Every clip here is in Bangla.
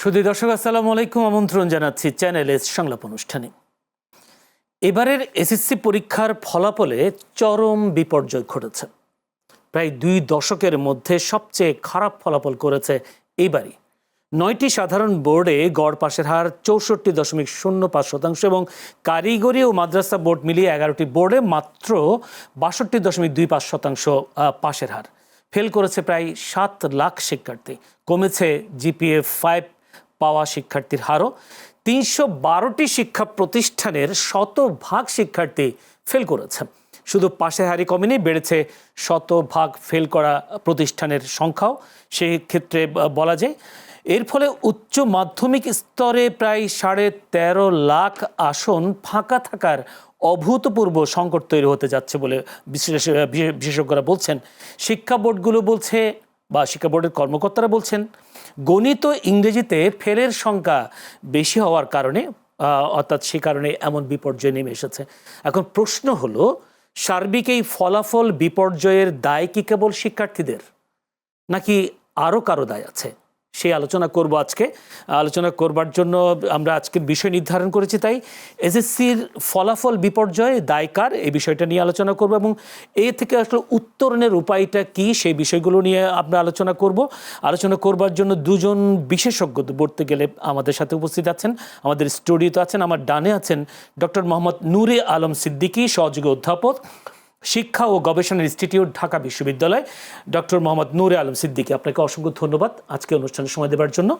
সুধী দর্শক আসসালামু আলাইকুম, আমন্ত্রণ জানাচ্ছি চ্যানেল এস সংলাপ অনুষ্ঠানে। এবারের এসএসসি পরীক্ষার ফলাফলে চরম বিপর্যয় ঘটেছে। প্রায় 2 দশকের মধ্যে সবচেয়ে খারাপ ফলাফল করেছে এবারই। 9টি সাধারণ বোর্ডে গড় পাশের হার 64.05% এবং কারিগরি ও মাদ্রাসা বোর্ড মিলিয়ে 11টি বোর্ডে মাত্র 62.25% পাশের হার। ফেল করেছে প্রায় 7 লাখ শিক্ষার্থী। কমেছে জিপিএ 5 পাওয়া শিক্ষার্থীর হারও। 312টি শিক্ষা প্রতিষ্ঠানের শতভাগ শিক্ষার্থী ফেল করেছে। শুধু পাশের হারই কমেনি, বেড়েছে শতভাগ ফেল করা প্রতিষ্ঠানের সংখ্যাও। সেই ক্ষেত্রে বলা যায় এর ফলে উচ্চ মাধ্যমিক স্তরে প্রায় 13.5 লাখ আসন ফাঁকা থাকার অভূতপূর্ব সংকট তৈরি হতে যাচ্ছে বলে বিশেষজ্ঞরা বলছেন। শিক্ষা বোর্ডগুলো বলছে বা শিক্ষা বোর্ডের কর্মকর্তারা বলছেন, গণিত ইংরেজিতে ফেলের সংখ্যা বেশি হওয়ার কারণে অর্থাৎ সে কারণে এমন বিপর্যয় নেমে এসেছে। এখন প্রশ্ন হলো, সার্বিক এই ফলাফল বিপর্যয়ের দায় কি কেবল শিক্ষার্থীদের, নাকি আরও কারো দায় আছে? সেই আলোচনা করব আজকে। আলোচনা করবার জন্য আমরা আজকের বিষয় নির্ধারণ করেছি, তাই এসএসসির ফলাফল বিপর্যয় দায় কার, এই বিষয়টা নিয়ে আলোচনা করব এবং এ থেকে আসলে উত্তরণের উপায়টা কি, সেই বিষয়গুলো নিয়ে আমরা আলোচনা করব। আলোচনা করবার জন্য দুজন বিশেষজ্ঞ বলতে গেলে আমাদের সাথে উপস্থিত আছেন, আমাদের স্টুডিওতে আছেন। আমার ডানে আছেন ডক্টর মোহাম্মদ নূরে আলম সিদ্দিকী, সহযোগী অধ্যাপক, শিক্ষা ও গবেষণা ইনস্টিটিউট, ঢাকা বিশ্ববিদ্যালয়। ডক্টর মোহাম্মদ নূরে আলম সিদ্দিকী, আপনাকে অসংখ্য ধন্যবাদ আজকে অনুষ্ঠানে সময় দেওয়ার জন্য।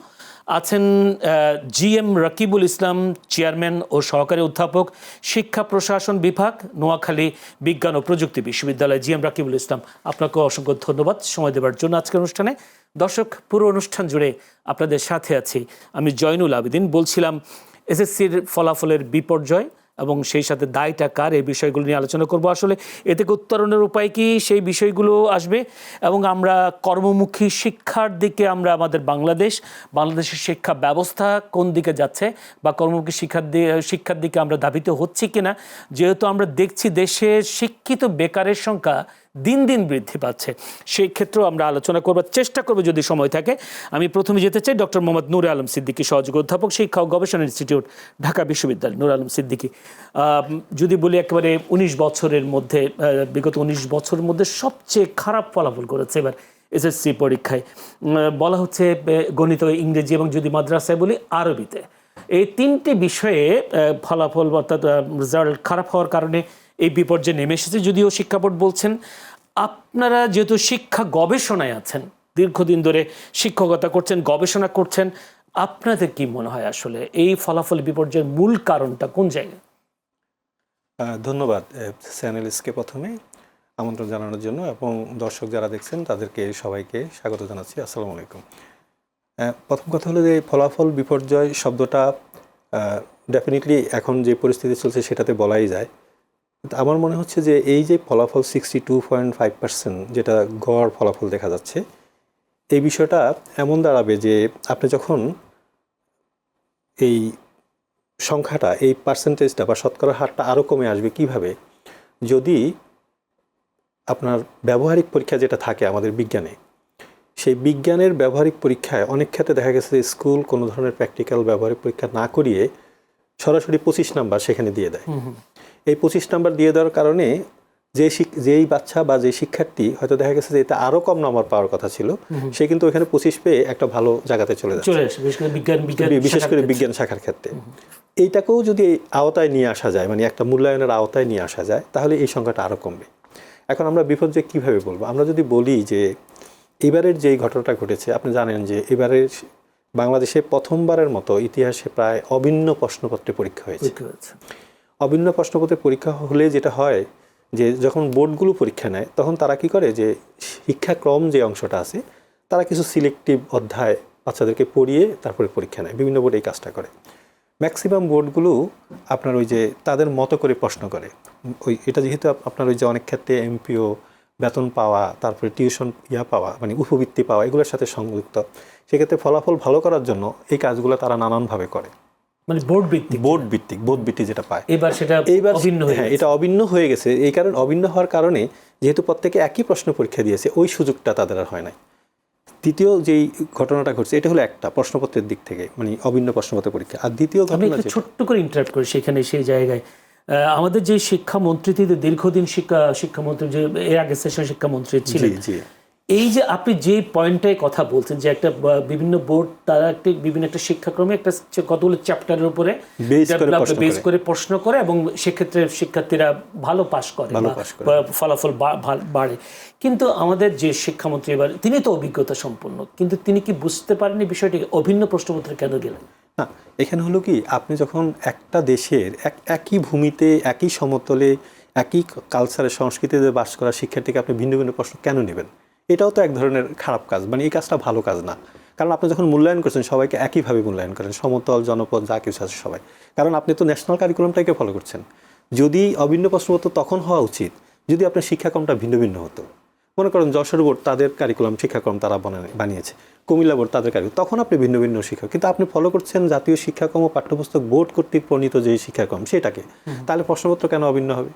আছেন জিএম রাকিবুল ইসলাম, চেয়ারম্যান ও সহকারী অধ্যাপক, শিক্ষা প্রশাসন বিভাগ, নোয়াখালী বিজ্ঞান ও প্রযুক্তি বিশ্ববিদ্যালয়। জিএম রাকিবুল ইসলাম, আপনাকেও অসংখ্য ধন্যবাদ সময় দেওয়ার জন্য আজকের অনুষ্ঠানে। দর্শক, পুরো অনুষ্ঠান জুড়ে আপনাদের সাথে আছি আমি জয়নুল আবেদিন। বলছিলাম এসএসসির ফলাফলের বিপর্যয় এবং সেই সাথে দায়টা কার, এই বিষয়গুলো নিয়ে আলোচনা করব। আসলে এ থেকে উত্তরণের উপায় কি, সেই বিষয়গুলো আসবে এবং আমরা কর্মমুখী শিক্ষার দিকে আমরা আমাদের বাংলাদেশের শিক্ষা ব্যবস্থা কোন দিকে যাচ্ছে বা কর্মমুখী শিক্ষার দিকে আমরা ধাবিত হচ্ছি কিনা, যেহেতু আমরা দেখছি দেশে শিক্ষিত বেকারের সংখ্যা দিন দিন বৃদ্ধি পাচ্ছে। সেই ক্ষেত্রেও আমরা আলোচনা করবার চেষ্টা করব যদি সময় থাকে। আমি প্রথমে যেতে চাই ডক্টর মোহাম্মদ নূরে আলম সিদ্দিকী, সহযোগী অধ্যাপক, শিক্ষা ও গবেষণা ইনস্টিটিউট, ঢাকা বিশ্ববিদ্যালয়। নূরে আলম সিদ্দিকী, যদি বলি একেবারে 19 বছরের মধ্যে, বিগত 19 বছরের মধ্যে সবচেয়ে খারাপ ফলাফল করেছে এবার এসএসসি পরীক্ষায়। বলা হচ্ছে গণিত, ইংরেজি এবং যদি মাদ্রাসায় বলি আরবিতে, এই 3টি বিষয়ে ফলাফল অর্থাৎ রেজাল্ট খারাপ হওয়ার কারণে এই বিপর্যয় নেমে এসেছে। যদিও শিক্ষা বোর্ড বলছেন, আপনারা যেহেতু শিক্ষা গবেষণায় আছেন, দীর্ঘদিন ধরে শিক্ষকতা করছেন, গবেষণা করছেন, আপনাদের কি মনে হয় আসলে এই ফলাফল বিপর্যয়ের মূল কারণটা কোন জায়গায়? ধন্যবাদ চ্যানেলসকে প্রথমে আমন্ত্রণ জানানোর জন্য এবং দর্শক যারা দেখছেন তাদেরকে সবাইকে স্বাগত জানাচ্ছি। আসসালামু আলাইকুম। প্রথম কথা হলো যে ফলাফল বিপর্যয় শব্দটা ডেফিনেটলি এখন যে পরিস্থিতি চলছে সেটাতে বলাই যায়। আমার মনে হচ্ছে যে এই যে ফলাফল 62.5% যেটা গড় ফলাফল দেখা যাচ্ছে, এই বিষয়টা এমন দাঁড়াবে যে আপনি যখন এই সংখ্যাটা, এই পার্সেন্টেজটা বা শতকরা হারটা আরও কমে আসবে কিভাবে, যদি আপনার ব্যবহারিক পরীক্ষা যেটা থাকে আমাদের বিজ্ঞানে, সেই বিজ্ঞানের ব্যবহারিক পরীক্ষায় অনেক ক্ষেত্রে দেখা গেছে যে স্কুল কোনো ধরনের প্র্যাকটিক্যাল ব্যবহারিক পরীক্ষা না করিয়ে সরাসরি 25 নাম্বার সেখানে দিয়ে দেয়। এই 25 নাম্বার দিয়ে দেওয়ার কারণে যেই বাচ্চা বা যে শিক্ষার্থী হয়তো দেখা গেছে যে এটা আরও কম নাম্বার পাওয়ার কথা ছিল, সে কিন্তু ওখানে 25 পেয়ে একটা ভালো জায়গাতে চলে যাচ্ছে, বিশেষ করে বিজ্ঞান শাখার ক্ষেত্রে। এইটাকেও যদি আওতায় নিয়ে আসা যায়, মানে একটা মূল্যায়নের আওতায় নিয়ে আসা যায়, তাহলে এই সংখ্যাটা আরও কমবে। এখন আমরা বিপর্যয় কীভাবে বলবো? আমরা যদি বলি যে এবারের যেই ঘটনাটা ঘটেছে, আপনি জানেন যে এবারের বাংলাদেশে প্রথমবারের মতো ইতিহাসে প্রায় অভিন্ন প্রশ্নপত্রে পরীক্ষা হয়েছে। অভিন্ন প্রশ্নপত্রে পরীক্ষা হলে যেটা হয় যে যখন বোর্ডগুলো পরীক্ষা নেয় তখন তারা কি করে, যে শিক্ষাক্রম যে অংশটা আছে তারা কিছু সিলেক্টিভ অধ্যায় বাচ্চাদেরকে পড়িয়ে তারপরে পরীক্ষা নেয়। বিভিন্ন বোর্ড এই কাজটা করে। ম্যাক্সিমাম বোর্ডগুলো আপনার ওই যে তাদের মতো করে প্রশ্ন করে। এটা যেহেতু আপনার ওই যে অনেক ক্ষেত্রে এমপিও, বেতন পাওয়া, তারপরে টিউশন পাওয়া, মানে উপবৃত্তি পাওয়া, এগুলোর সাথে সংযুক্ত, সেক্ষেত্রে ফলাফল ভালো করার জন্য এই কাজগুলো তারা নানানভাবে করে। মানে বোর্ড ভিত্তিক যেটা পায় এইবার এটা অভিন্ন হয়ে গেছে। এই কারণে অভিন্ন হওয়ার কারণে যেহেতু প্রত্যেকে একই প্রশ্ন পরীক্ষা দিয়েছে, ওই সুযোগটা তাদের আর হয় নাই। দ্বিতীয় যেই ঘটনাটা ঘটছে এটা হলো একটা প্রশ্নপত্রের দিক থেকে, মানে অভিন্ন প্রশ্নপত্র পরীক্ষা। আর দ্বিতীয় আমি ঘটনা একটু ছোট্ট করে ইন্টারাপ্ট করি সেখানে, সেই জায়গায় আমাদের যে শিক্ষামন্ত্রী, তিনি দীর্ঘদিন শিক্ষামন্ত্রী, যে এর আগে সেশন শিক্ষামন্ত্রী ছিলেন, জি এই যে আপনি যে পয়েন্টটায় কথা বলছেন যে একটা বিভিন্ন বোর্ড তারা বিভিন্ন একটা শিক্ষাক্রমে একটা কতগুলো চ্যাপ্টারের উপরে বেস করে প্রশ্ন করে এবং সেক্ষেত্রে শিক্ষার্থীরা ভালো পাস করে, ফলাফল বাড়ে। কিন্তু আমাদের যে শিক্ষামন্ত্রী এবার, তিনি তো অভিজ্ঞতা সম্পন্ন, কিন্তু তিনি কি বুঝতে পারেননি বিষয়টি, অভিন্ন প্রশ্নপত্রে কেন গেলেন? না, এখানে হলো কি, আপনি যখন একটা দেশের একই ভূমিতে, একই সমতলে, একই কালচারের সংস্কৃতিতে বাস করা শিক্ষার্থীকে আপনি ভিন্ন ভিন্ন প্রশ্ন কেন নেবেন? এটাও তো এক ধরনের খারাপ কাজ, মানে এই কাজটা ভালো কাজ না। কারণ আপনি যখন মূল্যায়ন করছেন সবাইকে একইভাবে মূল্যায়ন করেন, সমতল জনপদ যা কিছু আছে সবাই, কারণ আপনি তো ন্যাশনাল কারিকুলামটাকে ফলো করছেন। যদি অভিন্ন প্রশ্নপত্র তখন হওয়া উচিত যদি আপনার শিক্ষাক্রমটা ভিন্ন ভিন্ন হতো। মনে করেন যশোর বোর্ড তাদের কারিকুলাম শিক্ষাক্রম তারা বানিয়েছে, কুমিল্লা বোর্ড তাদের কারিকুলাম, তখন আপনি ভিন্ন ভিন্ন শিক্ষক, কিন্তু আপনি ফলো করছেন জাতীয় শিক্ষাক্রম ও পাঠ্যপুস্তক বোর্ড কর্তৃক প্রণীত যে শিক্ষাক্রম সেটাকে, তাহলে প্রশ্নপত্র কেন অভিন্ন হবে?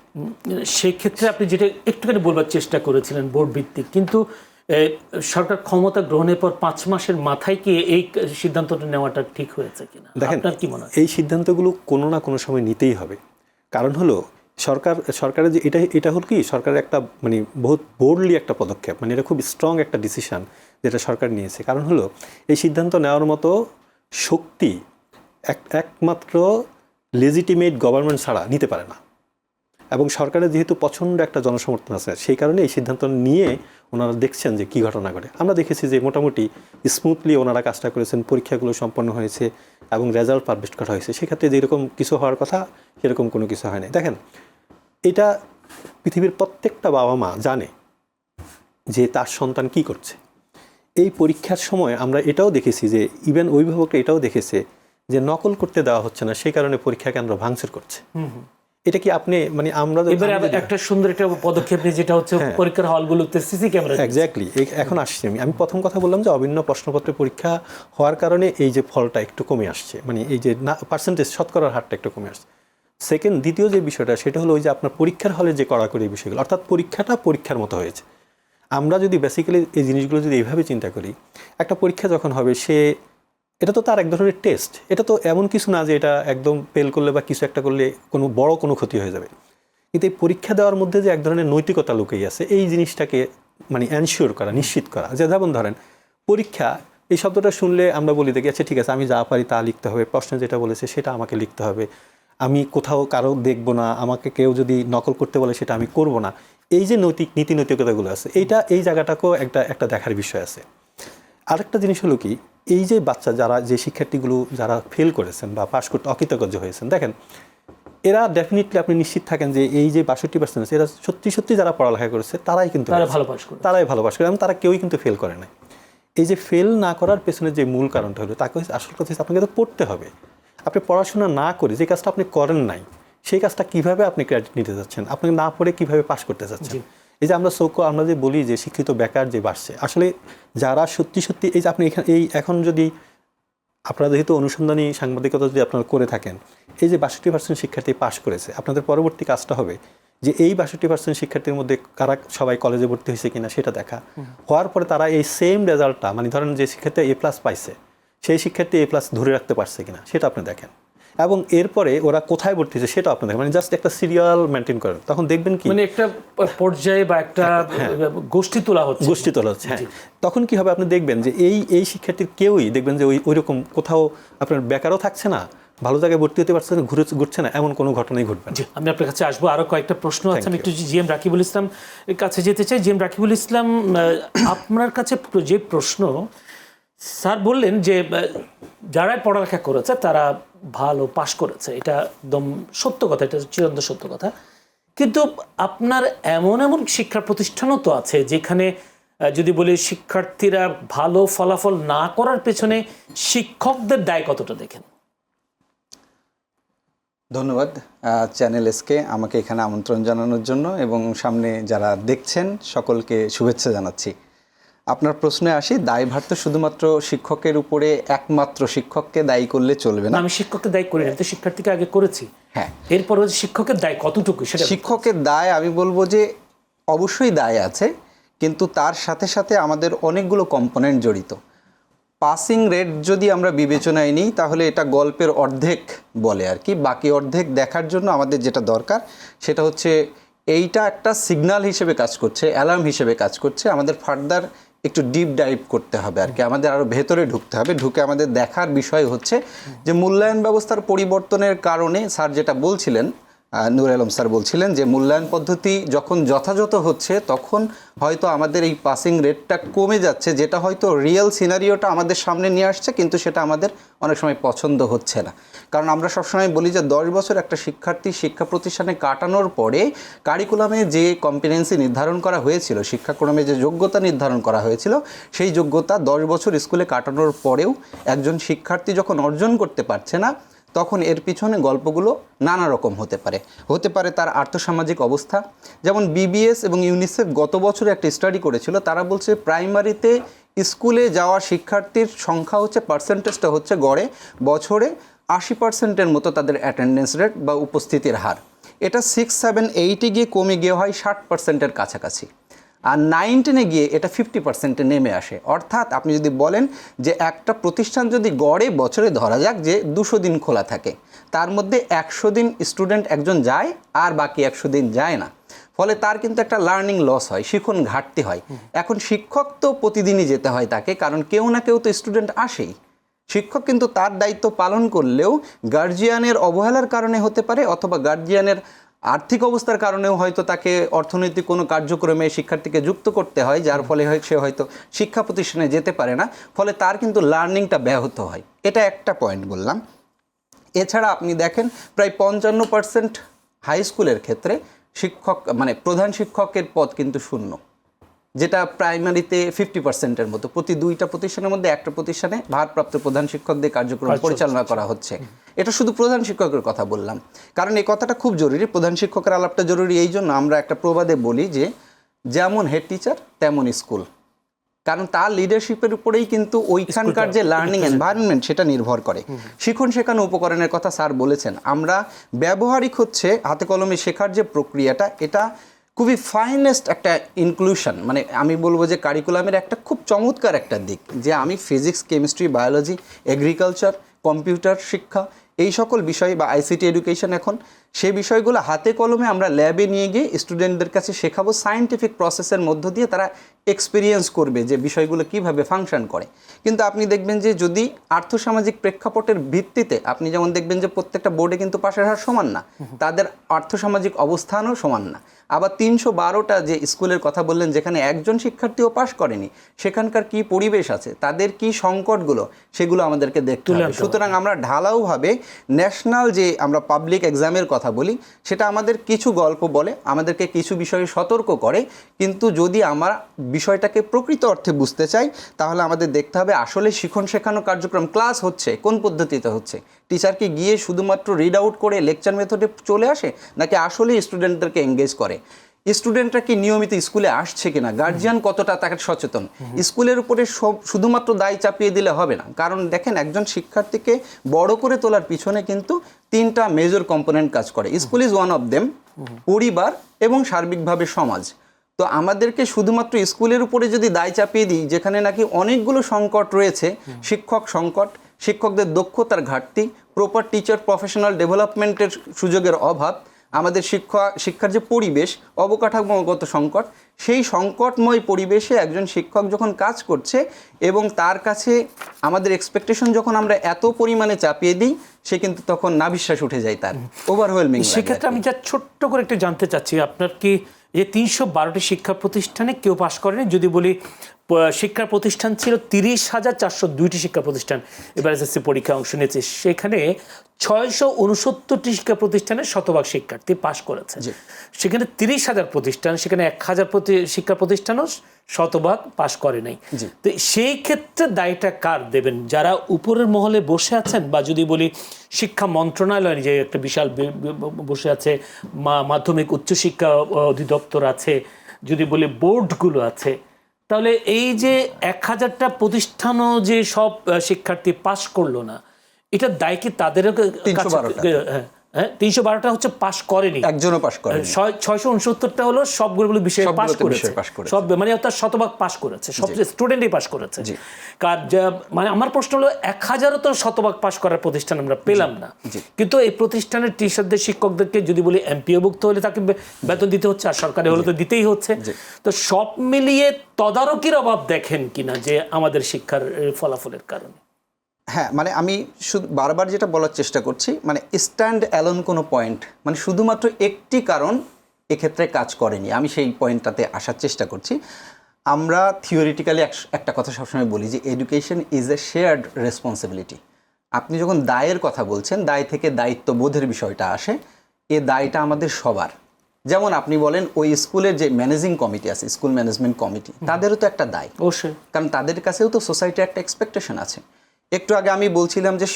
সেক্ষেত্রে আপনি যেটা একটুখানি বলবার চেষ্টা করেছিলেন বোর্ড ভিত্তিক, কিন্তু সরকার ক্ষমতা গ্রহণের পর 5 মাসের মাথায় কি এই সিদ্ধান্তটা নেওয়াটা ঠিক হয়েছে কিনা? আপনার কি মনে হয়? এই সিদ্ধান্তগুলো কোনো না কোনো সময় নিতেই হবে। কারণ হলো সরকারের যে এটা হলো কি, সরকারের একটা মানে বহুত বোল্ডলি একটা পদক্ষেপ, মানে এটা খুব স্ট্রং একটা ডিসিশন যেটা সরকার নিয়েছে। কারণ হলো এই সিদ্ধান্ত নেওয়ার মতো শক্তি একমাত্র লেজিটিমেট গভর্নমেন্ট ছাড়া নিতে পারে না, এবং সরকারের যেহেতু প্রচণ্ড একটা জনসমর্থন আছে, সেই কারণে এই সিদ্ধান্ত নিয়ে ওনারা দেখছেন যে কী ঘটনা ঘটে। আমরা দেখেছি যে মোটামুটি স্মুথলি ওনারা কাজটা করেছেন, পরীক্ষাগুলো সম্পন্ন হয়েছে এবং রেজাল্ট পাবলিশ করা হয়েছে। সেক্ষেত্রে যেরকম কিছু হওয়ার কথা সেরকম কোনো কিছু হয় না। দেখেন, এটা পৃথিবীর প্রত্যেকটা বাবা মা জানে যে তার সন্তান কি করছে। এই পরীক্ষার সময় আমরা এটাও দেখেছি যে ইভেন অভিভাবকরা এটাও দেখেছে যে নকল করতে দেওয়া হচ্ছে না, সেই কারণে পরীক্ষা কেন্দ্র ভাঙচুর করছে। এটা কি আপনি মানে আমরা একটা সুন্দর একটা পদক্ষেপ নিয়ে, যেটা হচ্ছে পরীক্ষার হলগুলোতে সিসি ক্যামেরা। এক্স্যাক্টলি, এখন আসছি আমি প্রথম কথা বললাম যে অভিন্ন প্রশ্নপত্রের পরীক্ষা হওয়ার কারণে এই যে ফলটা একটু কমে আসছে, মানে এই যে পার্সেন্টেজ শতকরার হারটা একটু কমে আসছে। সেকেন্ড, দ্বিতীয় যে বিষয়টা সেটা হলো ওই যে আপনার পরীক্ষার হলে যে কড়াকড়ি বিষয়গুলো, অর্থাৎ পরীক্ষাটা পরীক্ষার মতো হয়েছে। আমরা যদি বেসিক্যালি এই জিনিসগুলো যদি এইভাবে চিন্তা করি, একটা পরীক্ষা যখন হবে এটা তো তার এক ধরনের টেস্ট, এটা তো এমন কিছু না যে এটা একদম ফেল করলে বা কিছু একটা করলে কোনো ক্ষতি হয়ে যাবে। কিন্তু এই পরীক্ষা দেওয়ার মধ্যে যে এক ধরনের নৈতিকতা লুকিয়ে আছে, এই জিনিসটাকে মানে এনশিওর করা, নিশ্চিত করা। যেমন ধরেন পরীক্ষা, এই শব্দটা শুনলে আমরা বলি দেখি আচ্ছা ঠিক আছে, আমি যা পারি তা লিখতে হবে, প্রশ্নে যেটা বলেছে সেটা আমাকে লিখতে হবে, আমি কোথাও কারো দেখবো না, আমাকে কেউ যদি নকল করতে বলে সেটা আমি করব না। এই যে নীতি নৈতিকতাগুলো আছে, এই জায়গাটাকেও একটা দেখার বিষয় আছে। আরেকটা জিনিস হলো কি, এই যে বাচ্চা যে শিক্ষার্থীগুলো যারা ফেল করেছেন বা পাশ করতে অকৃতকার্য হয়েছেন, দেখেন এরা ডেফিনেটলি আপনি নিশ্চিত থাকেন যে এই যে 62% এরা সত্যি যারা পড়ালেখা করেছে তারাই কিন্তু ভালো পাশ করে এবং তারা কেউই কিন্তু ফেল করে না। এই যে ফেল না করার পেছনে যে মূল কারণটা হলো, তাকে আসল কথা হচ্ছে আপনাকে তো পড়তে হবে। আপনি পড়াশোনা না করে যে কাজটা আপনি করেন নাই, সেই কাজটা কিভাবে আপনি ক্রেডিট নিতে যাচ্ছেন, আপনি না পড়ে কিভাবে পাশ করতে যাচ্ছেন। এই যে আমরা যে বলি যে শিক্ষিত বেকার যে বাড়ছে, আসলে যারা সত্যি এই যে আপনি এখন যদি আপনারা যেহেতু অনুসন্ধানী সাংবাদিকতা যদি আপনারা করে থাকেন, এই যে 62% শিক্ষার্থী পাশ করেছে, আপনাদের পরবর্তী কাজটা হবে যে এই 62% শিক্ষার্থীর মধ্যে কারা সবাই কলেজে ভর্তি হয়েছে কিনা সেটা দেখা। হওয়ার পরে তারা এই সেম রেজাল্টটা, মানে ধরেন যে শিক্ষার্থী A+ পাইছে, সেই শিক্ষার্থী A+ ধরে রাখতে পারছে কিনা সেটা আপনি দেখেন, এবং এরপরে ওরা কোথায় ভর্তি হয়েছে সেটা আপনি দেখেন। মানে জাস্ট একটা সিরিয়াল মেনটেন করেন, তখন দেখবেন কি মানে একটা পর্যায়ে বা একটা গোষ্ঠী তোলা হচ্ছে। হ্যাঁ, তখন কি হবে আপনি দেখবেন যে এই শিক্ষার্থীর কেউই দেখবেন যে ওইরকম কোথাও আপনার বেকারও থাকছে না, ভালো জায়গায় ভর্তি হতে পারছে না, ঘুরছে না, এমন কোনো ঘটনাই ঘটবে না। আমি আপনার কাছে আসবো, আরো কয়েকটা প্রশ্ন আছে। আমি একটু জিএম রাকিবুল ইসলাম কাছে যেতে চাই। জিএম রাকিবুল ইসলাম, আপনার কাছে যে প্রশ্ন, স্যার বললেন যে যারাই পড়ালেখা করেছে তারা ভালো পাশ করেছে, এটা একদম সত্য কথা, এটা চিরন্তন সত্য কথা। কিন্তু আপনার এমন শিক্ষা প্রতিষ্ঠানও তো আছে যেখানে যদি বলি শিক্ষার্থীরা ভালো ফলাফল না করার পেছনে শিক্ষকদের দায় কতটা দেখেন? ধন্যবাদ চ্যানেল এসকে আমাকে এখানে আমন্ত্রণ জানানোর জন্য, এবং সামনে যারা দেখছেন সকলকে শুভেচ্ছা জানাচ্ছি। আপনার প্রশ্নে আসি, দায়ভার তো শুধুমাত্র শিক্ষকের উপরে, একমাত্র শিক্ষককে দায়ী করলে চলবে না। আমি শিক্ষককে দায়ী করি না, তো শিক্ষার্থীকে আগে করেছি। হ্যাঁ, এরপর শিক্ষকের দায় কতটুকু সেটা। শিক্ষকের দায় আমি বলবো যে অবশ্যই দায় আছে, কিন্তু তার সাথে সাথে আমাদের অনেকগুলো কম্পোনেন্ট জড়িত। পাসিং রেট যদি আমরা বিবেচনায় নিই তাহলে এটা গল্পের অর্ধেক বলে আর কি। বাকি অর্ধেক দেখার জন্য আমাদের যেটা দরকার সেটা হচ্ছে এইটা একটা সিগন্যাল হিসেবে কাজ করছে, অ্যালার্ম হিসেবে কাজ করছে। আমাদের ফার্দার একটু ডিপ ডাইভ করতে হবে আর কি, আমাদের আরও ভেতরে ঢুকতে হবে। ঢুকে আমাদের দেখার বিষয় হচ্ছে যে মূল্যায়ন ব্যবস্থার পরিবর্তনের কারণে স্যার যেটা বলছিলেন, নূর আলম স্যার বলছিলেন যে মূল্যায়ন পদ্ধতি যখন যথাযথ হচ্ছে তখন হয়তো আমাদের এই পাসিং রেটটা কমে যাচ্ছে, যেটা হয়তো রিয়েল সিনারিওটা আমাদের সামনে নিয়ে আসছে, কিন্তু সেটা আমাদের অনেক সময় পছন্দ হচ্ছে না। কারণ আমরা সবসময় বলি যে 10 বছর একটা শিক্ষার্থী শিক্ষা প্রতিষ্ঠানে কাটানোর পরে কারিকুলামে যে কম্পিটেন্সি নির্ধারণ করা হয়েছিল, শিক্ষাক্রমে যে যোগ্যতা নির্ধারণ করা হয়েছিল, সেই যোগ্যতা 10 বছর স্কুলে কাটানোর পরেও একজন শিক্ষার্থী যখন অর্জন করতে পারছে না, তখন এর পিছনে গল্পগুলো নানা রকম হতে পারে তার আর্থসামাজিক অবস্থা। যেমন বিবিএস এবং ইউনিসেফ গত বছরে একটা স্টাডি করেছিল, তারা বলছে প্রাইমারিতে স্কুলে যাওয়া শিক্ষার্থীর সংখ্যা হচ্ছে, পার্সেন্টেজটা হচ্ছে গড়ে বছরে 80%-এর মতো তাদের অ্যাটেন্ডেন্স রেট বা উপস্থিতির হার। এটা 6, 7, 8-এ গিয়ে কমে গিয়ে হয় 60%-এর কাছাকাছি। আর 9-10-এ গিয়ে এটা 50%-এ নেমে আসে। অর্থাৎ আপনি যদি বলেন যে একটা প্রতিষ্ঠান যদি গড়ে বছরে ধরা যাক যে 200 দিন খোলা থাকে, তার মধ্যে 100 দিন স্টুডেন্ট একজন যায় আর বাকি 100 দিন যায় না, ফলে তার কিন্তু একটা লার্নিং লস হয়, শিখন ঘাটতি হয়। এখন শিক্ষক তো প্রতিদিনই যেতে হয় তাকে, কারণ কেউ না কেউ তো স্টুডেন্ট আসেই। শিক্ষক কিন্তু তার দায়িত্ব পালন করলেও গার্জিয়ানের অবহেলার কারণে হতে পারে, অথবা গার্জিয়ানের আর্থিক অবস্থার কারণেও হয়তো তাকে অর্থনৈতিক কোনো কার্যক্রমে শিক্ষার্থীকে যুক্ত করতে হয়, যার ফলে সে হয়তো শিক্ষা প্রতিষ্ঠানে যেতে পারে না, ফলে তার কিন্তু লার্নিংটা ব্যাহত হয়। এটা একটা পয়েন্ট বললাম। এছাড়া আপনি দেখেন প্রায় 55% হাই স্কুলের ক্ষেত্রে শিক্ষক মানে প্রধান শিক্ষকের পদ কিন্তু শূন্য, যেটা প্রাইমারিতে 50%-এর মতো। প্রতি 2টা প্রতিষ্ঠানের মধ্যে একটা প্রতিষ্ঠানে ভারপ্রাপ্ত প্রধান শিক্ষকদের কার্যক্রম পরিচালনা করা হচ্ছে। এটা শুধু প্রধান শিক্ষকের কথা বললাম, কারণ এই কথাটা খুব জরুরি। প্রধান শিক্ষকের আলাপটা জরুরি এই জন্য, আমরা একটা প্রবাদে বলি যে যেমন হেড টিচার তেমন স্কুল, কারণ তার লিডারশিপের উপরেই কিন্তু ওইখানকার যে লার্নিং এনভায়রনমেন্ট সেটা নির্ভর করে। শিখন শেখানো উপকরণের কথা স্যার বলেছেন, আমরা ব্যবহারিক হচ্ছে হাতে কলমে শেখার যে প্রক্রিয়াটা, এটা খুবই ফাইনেস্ট একটা ইনক্লুশন। মানে আমি বলবো যে কারিকুলামের একটা খুব চমৎকার একটা দিক, যে আমি physics, chemistry, biology, agriculture, computer শিক্ষা, এই সকল বিষয় বা আইসিটি এডুকেশন, এখন সেই বিষয়গুলো হাতে কলমে আমরা ল্যাবে নিয়ে গিয়ে স্টুডেন্টদের কাছে শেখাবো। সায়েন্টিফিক প্রসেসের মধ্য দিয়ে তারা এক্সপিরিয়েন্স করবে যে বিষয়গুলো কিভাবে ফাংশন করে। কিন্তু আপনি দেখবেন যে যদি আর্থসামাজিক প্রেক্ষাপটের ভিত্তিতে, আপনি যেমন দেখবেন যে প্রত্যেকটা বোর্ডে কিন্তু পাশের হার সমান না, তাদের আর্থসামাজিক অবস্থানও সমান না। আবার 312টা যে স্কুলের কথা বললেন যেখানে একজন শিক্ষার্থীও পাশ করেনি, সেখানকার কি পরিবেশ আছে, তাদের কি সংকটগুলো, সেগুলো আমাদেরকে দেখতে হবে। সুতরাং আমরা ঢালাওভাবে ন্যাশনাল যে আমরা পাবলিক এক্সামের কথা বলি, সেটা আমাদের কিছু গল্প বলে, আমাদেরকে কিছু বিষয়ে সতর্ক করে, কিন্তু যদি আমরা বিষয়টাকে প্রকৃত অর্থে বুঝতে চাই তাহলে আমাদের দেখতে হবে আসলে শিখন শেখানো কার্যক্রম ক্লাস হচ্ছে কোন পদ্ধতিতে হচ্ছে। টিচার কি গিয়ে শুধুমাত্র রিড আউট করে লেকচার মেথডে চলে আসে, নাকি আসলে স্টুডেন্টদেরকে এঙ্গেজ করে? স্টুডেন্টরা কি নিয়মিত স্কুলে আসছে কিনা, গার্জিয়ান কতটা তাকে সচেতন? স্কুলের উপরে শুধুমাত্র দায় চাপিয়ে দিলে হবে না, কারণ দেখেন একজন শিক্ষার্থীকে বড় করে তোলার পিছনে কিন্তু 3টা মেজর কম্পোনেন্ট কাজ করে। School is one of them, পরিবার এবং সার্বিকভাবে সমাজ। তো আমাদেরকে শুধুমাত্র স্কুলের উপরে যদি দায় চাপিয়ে দিই, যেখানে নাকি অনেকগুলো সংকট রয়েছে, শিক্ষক সংকট, শিক্ষকদের দক্ষতার ঘাটতি, প্রপার টিচার প্রফেশনাল ডেভেলপমেন্টের সুযোগের অভাব, আমাদের শিক্ষার যে পরিবেশ, অবকাঠামোগত সংকট, সেই সংকটময় পরিবেশে একজন শিক্ষক যখন কাজ করছে এবং তার কাছে আমাদের এক্সপেকটেশন যখন আমরা এত পরিমাণে চাপিয়ে দিই, সে কিন্তু তখন নাভিশ্বাস উঠে যায়, তার ওভারওয়েলমিং। সেক্ষেত্রে আমি যা ছোট্ট করে একটু জানতে চাচ্ছি, আপনার কি যে 312টি শিক্ষা প্রতিষ্ঠানে কেউ পাশ করেনি? যদি বলি শিক্ষা প্রতিষ্ঠান ছিল 30,402টি শিক্ষা প্রতিষ্ঠান এবার এসএসসি পরীক্ষায় অংশ নিয়েছে, সেখানে 669টি শিক্ষা প্রতিষ্ঠানের শতভাগ শিক্ষার্থী পাশ করেছে। সেখানে 30,000 প্রতিষ্ঠান, সেখানে 1,000 শিক্ষা প্রতিষ্ঠানও শতভাগ পাশ করে নাই। তো সেই ক্ষেত্রে দায়টা কার দেবেন? যারা উপরের মহলে বসে আছেন, বা যদি বলি শিক্ষা মন্ত্রণালয় যে একটা বিশাল বসে আছে, মাধ্যমিক উচ্চশিক্ষা অধিদপ্তর আছে, যদি বলি বোর্ডগুলো আছে, তাহলে এই যে 1000টা প্রতিষ্ঠানও যে সব শিক্ষার্থী পাশ করলো না, এটার দায় কি তাদের? হ্যাঁ, 312টা হচ্ছে পাশ করেনি, একজনও পাশ করেনি। 669টা হলো সবগুলো বিষয়ে পাশ সবগুলোতে করেছে, বিষয়ে পাশ করেছে। সব মানে অর্থাৎ শতভাগ পাশ করেছে, সব স্টুডেন্টই পাশ করেছে। জি। মানে আমার প্রশ্ন হলো 1000ও তো শতভাগ পাশ করার প্রতিষ্ঠান আমরা পেলাম না, কিন্তু এই প্রতিষ্ঠানের টিচারদের শিক্ষকদেরকে যদি বলি এমপিওভুক্ত হলে তাকে বেতন দিতে হচ্ছে, আর সরকারি হলে তো দিতেই হচ্ছে। তো সব মিলিয়ে তদারকির অভাব দেখেন কিনা যে আমাদের শিক্ষার ফলাফলের কারণে? হ্যাঁ, মানে আমি শুধু বারবার যেটা বলার চেষ্টা করছি, মানে স্ট্যান্ড অ্যালোন কোনো পয়েন্ট, মানে শুধুমাত্র একটি কারণ এক্ষেত্রে কাজ করেনি, আমি সেই পয়েন্টটাতে আসার চেষ্টা করছি। আমরা থিওরিটিক্যালি একটা কথা সবসময় বলি যে education is a shared responsibility. আপনি যখন দায়ের কথা বলছেন, দায় থেকে দায়িত্ববোধের বিষয়টা আসে, এ দায়টা আমাদের সবার। যেমন আপনি বলেন ওই স্কুলের যে ম্যানেজিং কমিটি আছে, স্কুল ম্যানেজমেন্ট কমিটি, তাদেরও তো একটা দায়, অবশ্যই, কারণ তাদের কাছেও তো সোসাইটির একটা এক্সপেকটেশন আছে। একটু আগে আমি বলছিলাম যে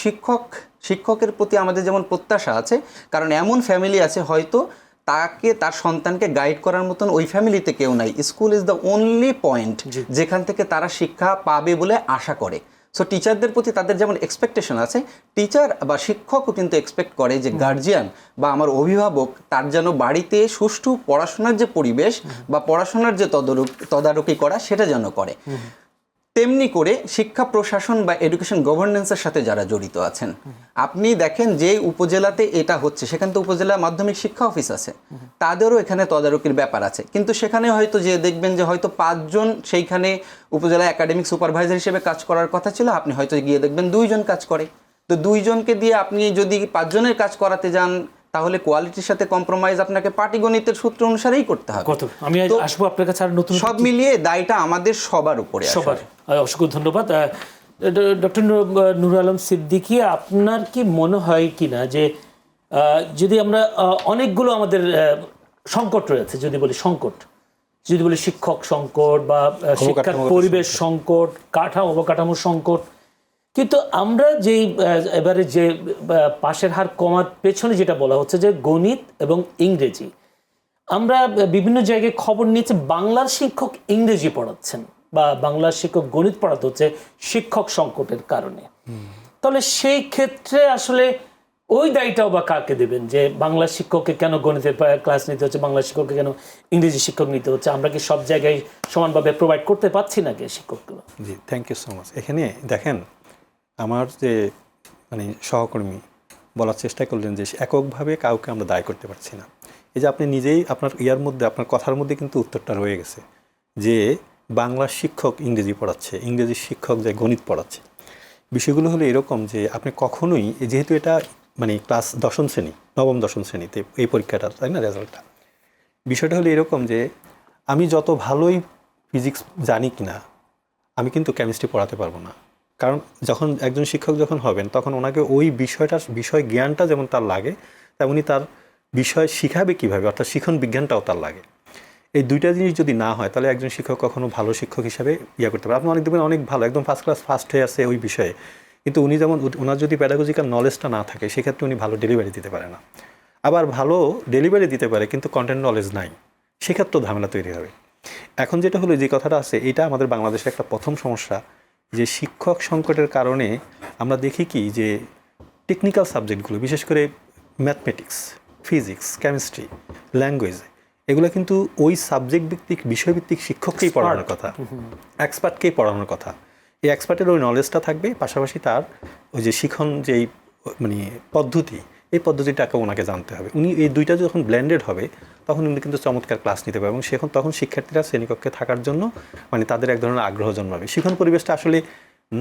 শিক্ষকের প্রতি আমাদের যেমন প্রত্যাশা আছে, কারণ এমন ফ্যামিলি আছে হয়তো তাকে তার সন্তানকে গাইড করার মতন ওই ফ্যামিলিতে কেউ নাই। School is the only point যেখান থেকে তারা শিক্ষা পাবে বলে আশা করে। সো টিচারদের প্রতি তাদের যেমন এক্সপেকটেশন আছে, টিচার বা শিক্ষকও কিন্তু এক্সপেক্ট করে যে গার্জিয়ান বা আমার অভিভাবক তার যেন বাড়িতে সুষ্ঠু পড়াশোনার যে পরিবেশ বা পড়াশোনার যে তদারকি করা সেটা যেন করে। তেমনি করে শিক্ষা প্রশাসন বা এডুকেশন গভর্নেন্সের সাথে যারা জড়িত আছেন, আপনি দেখেন যে উপজেলাতে এটা হচ্ছে, সেখানে তো উপজেলা মাধ্যমিক শিক্ষা অফিস আছে, তাদেরও এখানে তদারকির ব্যাপার আছে। কিন্তু সেখানে হয়তো যে দেখবেন যে হয়তো 5 জন সেইখানে উপজেলা একাডেমিক সুপারভাইজার হিসেবে কাজ করার কথা ছিল, আপনি হয়তো গিয়ে দেখবেন 2 জন কাজ করে। তো 2 জনকে দিয়ে আপনি যদি 5 জনের কাজ করাতে যান, তাহলে কোয়ালিটির সাথে কম্প্রোমাইজ আপনাকে পাটিগণিতের সূত্র অনুসারেই করতে হবে। আমি আসবো আপনার কাছে আর নতুন সব মিলিয়ে দায়টা আমাদের সবার উপরে, সবার। অসংখ্য ধন্যবাদ। ডক্টর নুরুল আলম সিদ্দিকী, আপনার কি মনে হয় কিনা যে যদি আমরা অনেকগুলো আমাদের সংকট রয়েছে, যদি বলি সংকট, যদি বলি শিক্ষক সংকট বা শিক্ষার পরিবেশ সংকট, অবকাঠামো সংকট, কিন্তু আমরা যেই এবারে যে পাশের হার কমার পেছনে যেটা বলা হচ্ছে যে গণিত এবং ইংরেজি, আমরা বিভিন্ন জায়গায় খবর নিয়েছি বাংলার শিক্ষক ইংরেজি পড়াচ্ছেন বা বাংলার শিক্ষক গণিত পড়াতে হচ্ছে শিক্ষক সংকটের কারণে। তাহলে সেই ক্ষেত্রে আসলে ওই দায়টাও বা কাকে দেবেন যে বাংলা শিক্ষককে কেন গণিতের ক্লাস নিতে হচ্ছে, বাংলা শিক্ষককে কেন ইংরেজি শিক্ষক নিতে হচ্ছে? আমরা কি সব জায়গায় সমানভাবে প্রোভাইড করতে পারছি নাকি শিক্ষকগুলো? জি, থ্যাংক ইউ সো মাচ। এখানে দেখেন, আমার যে মানে সহকর্মী বলার চেষ্টা করলেন যে এককভাবে কাউকে আমরা দায় করতে পারছি না। এই যে আপনি নিজেই আপনার আপনার কথার মধ্যে কিন্তু উত্তরটা রয়ে গেছে যে বাংলা শিক্ষক ইংরেজি পড়াচ্ছে, ইংরেজি শিক্ষক যে গণিত পড়াচ্ছে। বিষয়গুলো হলো এরকম যে আপনি কখনোই, যেহেতু এটা মানে ক্লাস 10ম শ্রেণী, 9ম 10ম শ্রেণীতে এই পরীক্ষাটা, তাই না, রেজাল্টটা, বিষয়টা হলো এরকম যে আমি যত ভালোই ফিজিক্স জানি কিনা, আমি কিন্তু কেমিস্ট্রি পড়াতে পারবো না। কারণ যখন একজন শিক্ষক যখন হবেন, তখন ওনাকে ওই বিষয় জ্ঞানটা যেমন তার লাগে, তেমনি তার বিষয় শিখাবে কীভাবে, অর্থাৎ শিক্ষণ বিজ্ঞানটাও তার লাগে। এই দুইটা জিনিস যদি না হয়, তাহলে একজন শিক্ষক কখনো ভালো শিক্ষক হিসাবে করতে পারে। আপনি অনেক দেখবেন অনেক ভালো, একদম ফার্স্ট হয়ে আছে ওই বিষয়ে, কিন্তু উনি যেমন ওনার যদি প্যাডাগজিক্যাল নলেজটা না থাকে, সেক্ষেত্রে উনি ভালো ডেলিভারি দিতে পারে না। আবার ভালো ডেলিভারি দিতে পারে কিন্তু কন্টেন্ট নলেজ নাই, সেক্ষেত্রেও ঝামেলা তৈরি হবে। এখন যেটা হলো, যে কথাটা আছে, এটা আমাদের বাংলাদেশে একটা প্রথম সমস্যা, যে শিক্ষক সংকটের কারণে আমরা দেখি কি যে টেকনিক্যাল সাবজেক্টগুলো, বিশেষ করে ম্যাথমেটিক্স, ফিজিক্স, কেমিস্ট্রি, ল্যাঙ্গুয়েজ, এগুলো কিন্তু ওই সাবজেক্ট ভিত্তিক, বিষয়ভিত্তিক শিক্ষককেই পড়ানোর কথা, এক্সপার্টকেই পড়ানোর কথা। এই এক্সপার্টের ওই নলেজটা থাকবে, পাশাপাশি তার ওই যে শিখন যেই মানে পদ্ধতি, এই পদ্ধতিটাকে ওনাকে জানতে হবে। উনি এই দুইটা যখন ব্লেন্ডেড হবে, তখন উনি কিন্তু চমৎকার ক্লাস নিতে পারবে, এবং তখন শিক্ষার্থীরা শ্রেণীকক্ষে থাকার জন্য মানে তাদের এক ধরনের আগ্রহ জন্মাবে। শিখন পরিবেশটা আসলে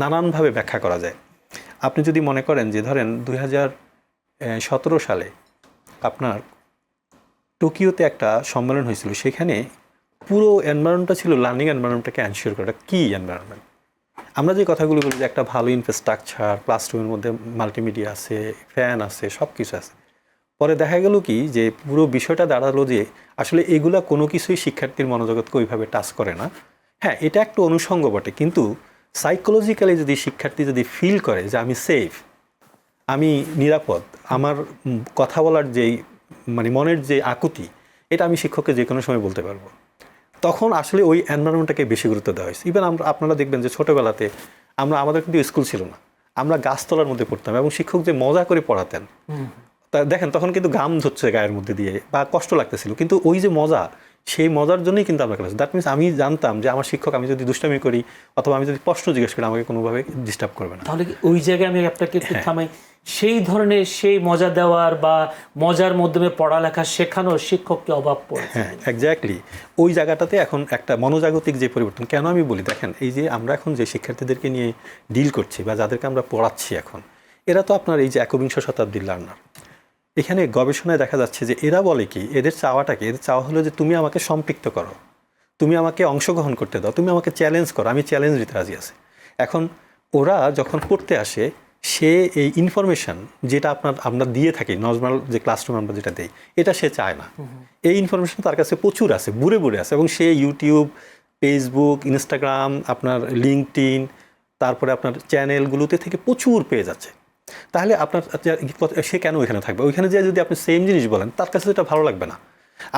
নানানভাবে ব্যাখ্যা করা যায়। আপনি যদি মনে করেন যে ধরেন 2017 সালে আপনার টোকিওতে একটা সম্মেলন হয়েছিল, সেখানে পুরো এনভায়রনমেন্টটা ছিল লার্নিং এনভায়রনমেন্টটাকে এনশিওর করা। কি এনভায়রনমেন্ট? আমরা যে কথাগুলো বলি যে একটা ভালো ইনফ্রাস্ট্রাকচার, ক্লাসরুমের মধ্যে মাল্টিমিডিয়া আছে, ফ্যান আছে, সব কিছু আছে। পরে দেখা গেল কি যে পুরো বিষয়টা দাঁড়ালো যে আসলে এগুলা কোনো কিছুই শিক্ষার্থীর মনোজগৎকে ওইভাবে টাচ করে না। হ্যাঁ, এটা একটা অনুষঙ্গ বটে, কিন্তু সাইকোলজিক্যালি যদি শিক্ষার্থী যদি ফিল করে যে আমি সেফ, আমি নিরাপদ, আমার কথা বলার যেই মানে মনের যে আকুতি, এটা আমি শিক্ষককে যে কোনো সময় বলতে পারবো, তখন আসলে ওই এনভায়রনমেন্টটাকে বেশি গুরুত্ব দেওয়া হয়েছে। ইভেন আপনারা দেখবেন যে ছোটোবেলাতে আমাদের কিন্তু স্কুল ছিল না, আমরা গাছতলার মধ্যে পড়তাম, এবং শিক্ষক যে মজা করে পড়াতেন, তো তা দেখেন তখন কিন্তু ঘাম ধরছে গায়ের মধ্যে দিয়ে বা কষ্ট লাগতেছিল, কিন্তু ওই যে মজা, সেই মজার জন্যই কিন্তু আমরা ক্লাস, দ্যাট মিনস আমি জানতাম যে আমার শিক্ষক আমি যদি দুষ্টামি করি অথবা আমি যদি প্রশ্ন জিজ্ঞেস করি আমাকে কোনোভাবে ডিস্টার্ব করবে না। তাহলে কি ওই জায়গায় আমি আপনাকে একটু থামাই, সেই ধরনের সেই মজা দেওয়ার বা মজার মাধ্যমে পড়ালেখা শেখানোর শিক্ষককে অভাব পড়ে। হ্যাঁ এক্স্যাক্টলি, ওই জায়গাটাতে এখন একটা মনোজাগতিক যে পরিবর্তন, কেন আমি বলি দেখেন এই যে আমরা এখন যে শিক্ষার্থীদেরকে নিয়ে ডিল করছি বা যাদেরকে আমরা পড়াচ্ছি এখন, এরা তো আপনার এই যে একবিংশ শতাব্দীর লার্নার। এখানে গবেষণায় দেখা যাচ্ছে যে এরা বলে কি, এদের চাওয়াটা কি, এদের চাওয়া হলো যে তুমি আমাকে সম্পৃক্ত করো, তুমি আমাকে অংশগ্রহণ করতে দাও, তুমি আমাকে চ্যালেঞ্জ করো, আমি চ্যালেঞ্জ দিতে রাজি আছি। এখন ওরা যখন পড়তে আসে সে এই ইনফরমেশন যেটা আমরা দিয়ে থাকি নর্মাল যে ক্লাসরুম আমরা যেটা দিই, এটা সে চায় না। এই ইনফরমেশন তার কাছে প্রচুর আছে, বুড়ে বুড়ে আছে, এবং সে ইউটিউব, ফেসবুক, ইনস্টাগ্রাম, আপনার লিঙ্কডইন, তারপরে আপনার চ্যানেলগুলোতে থেকে প্রচুর পেয়ে যাচ্ছে। তাহলে আপনার সে কেন ওইখানে থাকবে? ওইখানে যে যদি আপনি সেম জিনিস বলেন তার কাছে এটা ভালো লাগবে না।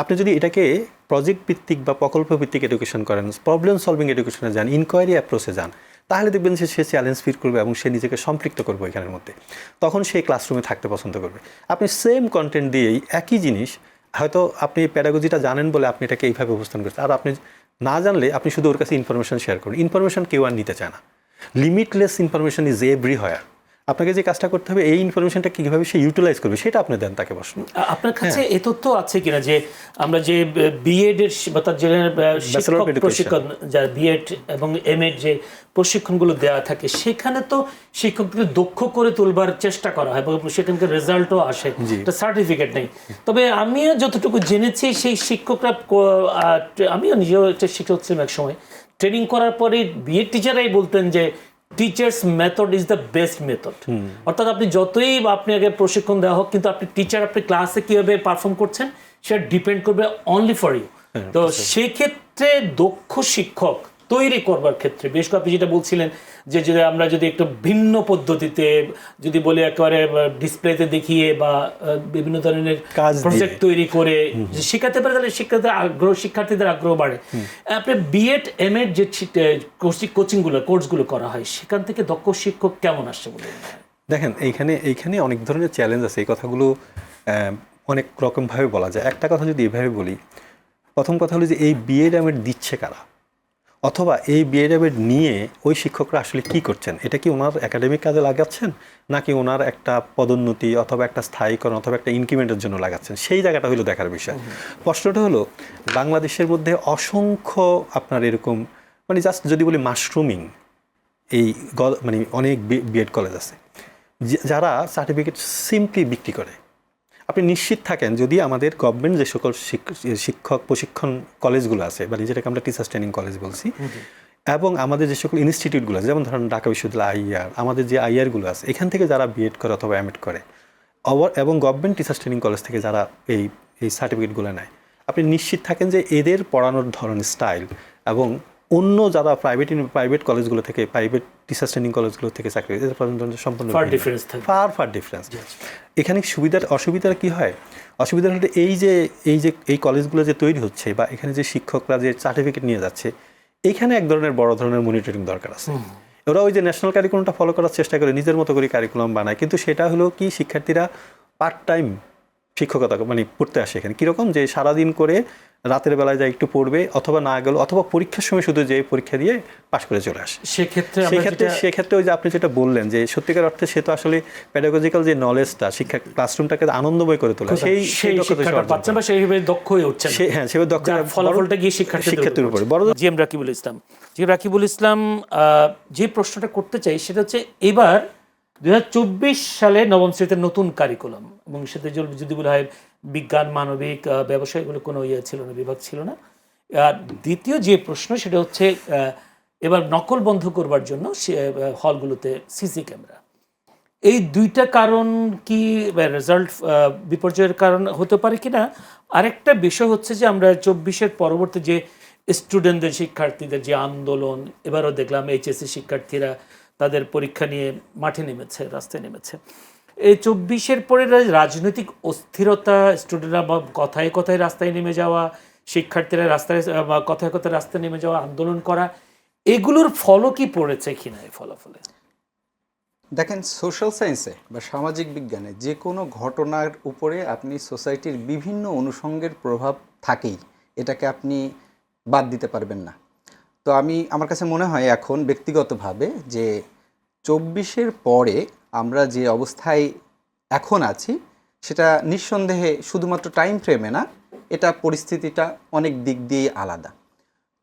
আপনি যদি এটাকে প্রজেক্ট ভিত্তিক বা প্রকল্প ভিত্তিক এডুকেশন করেন, প্রবলেম সলভিং এডুকেশনে যান, ইনকোয়ারি অ্যাপ্রোচে যান, তাহলে দেখবেন যে সে চ্যালেঞ্জ ফিল করবে এবং সে নিজেকে সম্পৃক্ত করবে এখানের মধ্যে, তখন সে ক্লাসরুমে থাকতে পছন্দ করবে। আপনি সেম কন্টেন্ট দিয়েই একই জিনিস, হয়তো আপনি প্যাডাগজিটা জানেন বলে আপনি এটাকে এইভাবে উপস্থান করছেন, আর আপনি না জানলে আপনি শুধু ওর কাছে ইনফরমেশন শেয়ার করুন। ইনফরমেশন কেউ আর নিতে চায় না, লিমিটলেস ইনফরমেশন ইজ এভরিহোয়ার। আপনাকে যে কাজটা করতে হবে এই ইনফরমেশনটা কীভাবে সে ইউটিলাইজ করবে সেটা আপনি দেন তাকে প্রশ্ন। আপনার কাছে এ তথ্য আছে কিনা যে আমরা যে বিএড এর বা তার যে শিক্ষক প্রশিক্ষণ, যারা বিএড এবং এমএড যে প্রশিক্ষণগুলো দেওয়া থাকে সেখানে তো শিক্ষকদের দক্ষ করে তুলবার চেষ্টা করা হয় এবং সেখানকার রেজাল্টও আসে, একটা সার্টিফিকেট নেই। তবে আমিও যতটুকু জেনেছি সেই শিক্ষকরা, আমিও নিজেও একটা শিক্ষক ছিলাম এক সময়, ট্রেনিং করার পরে বিএড টিচাররাই বলতেন যে teachers method is the best method. অর্থাৎ আপনি যতই আপনি আগে প্রশিক্ষণ দেওয়া হোক, কিন্তু আপনি টিচার আপনি ক্লাসে কীভাবে পারফর্ম করছেন সেটা ডিপেন্ড করবে অনলি ফর ইউ। তো সেক্ষেত্রে দক্ষ শিক্ষক তৈরি করবার ক্ষেত্রে বেশ করে আপনি যেটা বলছিলেন যে যদি আমরা যদি একটু ভিন্ন পদ্ধতিতে যদি বলি, একেবারে ডিসপ্লেতে দেখিয়ে বা বিভিন্ন ধরনের প্রজেক্ট তৈরি করে শেখাতে পারে, তাহলে শিক্ষার্থীদের আগ্রহ বাড়ে। আপনি বিএড এমএড যে কোচিংগুলো কোর্সগুলো করা হয় সেখান থেকে দক্ষ শিক্ষক কেমন আসছে বলে দেখেন এইখানে অনেক ধরনের চ্যালেঞ্জ আছে। এই কথাগুলো অনেক রকমভাবে বলা যায়। একটা কথা যদি এভাবে বলি, প্রথম কথা হলো যে এই বিএড এমএড দিচ্ছে কারা, অথবা এই বিএড এমএড নিয়ে ওই শিক্ষকরা আসলে কি করছেন, এটা কি ওনার একাডেমিক কাজে লাগাচ্ছেন নাকি ওনার একটা পদোন্নতি অথবা একটা স্থায়ীকরণ অথবা একটা ইনক্রিমেন্টের জন্য লাগাচ্ছেন, সেই জায়গাটা হলো দেখার বিষয়। প্রশ্নটা হলো বাংলাদেশের মধ্যে অসংখ্য আপনার এরকম মানে জাস্ট যদি বলি মাশরুমিং এই মানে অনেক বিএড কলেজ আছে যারা সার্টিফিকেট সিম্পলি বিক্রি করে। আপনি নিশ্চিত থাকেন যদি আমাদের গভর্নমেন্ট যে সকল শিক্ষক প্রশিক্ষণ কলেজগুলো আছে বা যেটাকে আমরা টিচার্স ট্রেনিং কলেজ বলছি, এবং আমাদের যে সকল ইনস্টিটিউটগুলো আছে, যেমন ধরেন ঢাকা বিশ্ববিদ্যালয় আইআর, আমাদের যে আইআরগুলো আছে, এখান থেকে যারা বিএড করে অথবা এমএড করে এবং গভর্নমেন্ট টিচার্স ট্রেনিং কলেজ থেকে যারা এই সার্টিফিকেটগুলো নেয়, আপনি নিশ্চিত থাকেন যে এদের পড়ানোর ধরন, স্টাইল এবং অন্য যারা প্রাইভেট কলেজগুলো থেকে, প্রাইভেট টিচার্স ট্রেনিং কলেজগুলো থেকে চাকরি, এদের সম্পূর্ণ ফার ডিফারেন্স। এখানে অসুবিধাটা কি হয়? অসুবিধা হলে এই কলেজগুলো যে তৈরি হচ্ছে বা এখানে যে শিক্ষকরা যে সার্টিফিকেট নিয়ে যাচ্ছে, এইখানে এক ধরনের বড় ধরনের মনিটরিং দরকার আছে। ওরা ওই যে ন্যাশনাল কারিকুলামটা ফলো করার চেষ্টা করে, নিজের মতো করে কারিকুলাম বানায়, কিন্তু সেটা হলো কি শিক্ষার্থীরা পার্ট টাইম শিক্ষকতা মানে পড়তে আসে এখানে, কীরকম যে সারাদিন করে রাতের বেলায় যায় একটু পড়বে, অথবা না গেল, অথবা পরীক্ষার সময় শুধু যে পরীক্ষা দিয়ে পাশ করে চলে আসে। সেক্ষেত্রে ওই যে আপনি যেটা বললেন যে সত্যিকার অর্থে সে তো আসলে প্যাডাগজিক্যাল যে নলেজটা, শিক্ষা ক্লাসরুমটাকে আনন্দময় করে তোলা, সেইভাবে দক্ষ হয়ে উঠছে। হ্যাঁ, সেভাবে দক্ষ ফলাফলটা গিয়ে শিক্ষার্থীর উপরে বড়। জি এম রাকিবুল ইসলাম, যে প্রশ্নটা করতে চাই সেটা হচ্ছে এবার 2024 সালে নবম শ্রেণীতে নতুন কারিকুলাম, এবং সেটা যদি বলা হয় বিজ্ঞান, মানবিক, ব্যবসায়, এগুলো কোনো ছিল না, বিভাগ ছিল না। আর দ্বিতীয় যে প্রশ্ন সেটা হচ্ছে এবার নকল বন্ধ করবার জন্য হলগুলোতে সিসি ক্যামেরা। এই দুইটা কারণ কি রেজাল্ট বিপর্যয়ের কারণ হতে পারে কিনা? আরেকটা বিষয় হচ্ছে যে আমরা 24-এর পরবর্তী যে স্টুডেন্টদের, শিক্ষার্থীদের যে আন্দোলন, এবারও দেখলাম এইচএসসি শিক্ষার্থীরা তাদের পরীক্ষা নিয়ে মাঠে নেমেছে, রাস্তায় নেমেছে। এই 24-এর পরে রাজনৈতিক অস্থিরতা, স্টুডেন্টরা কথায় কথায় রাস্তায় নেমে যাওয়া, শিক্ষার্থীরা রাস্তায় কথায় কথায় রাস্তায় নেমে যাওয়া, আন্দোলন করা, এগুলোর ফলও কি পড়েছে কিনা এই ফলাফলে? দেখেন, সোশ্যাল সায়েন্সে বা সামাজিক বিজ্ঞানে যে কোনো ঘটনার উপরে আপনি সোসাইটির বিভিন্ন অনুষঙ্গের প্রভাব থাকেই, এটাকে আপনি বাদ দিতে পারবেন না। তো আমার কাছে মনে হয় এখন ব্যক্তিগতভাবে যে 24-এর পরে আমরা যে অবস্থায় এখন আছি সেটা নিঃসন্দেহে শুধুমাত্র টাইম ফ্রেমে না, এটা পরিস্থিতিটা অনেক দিক দিয়েই আলাদা।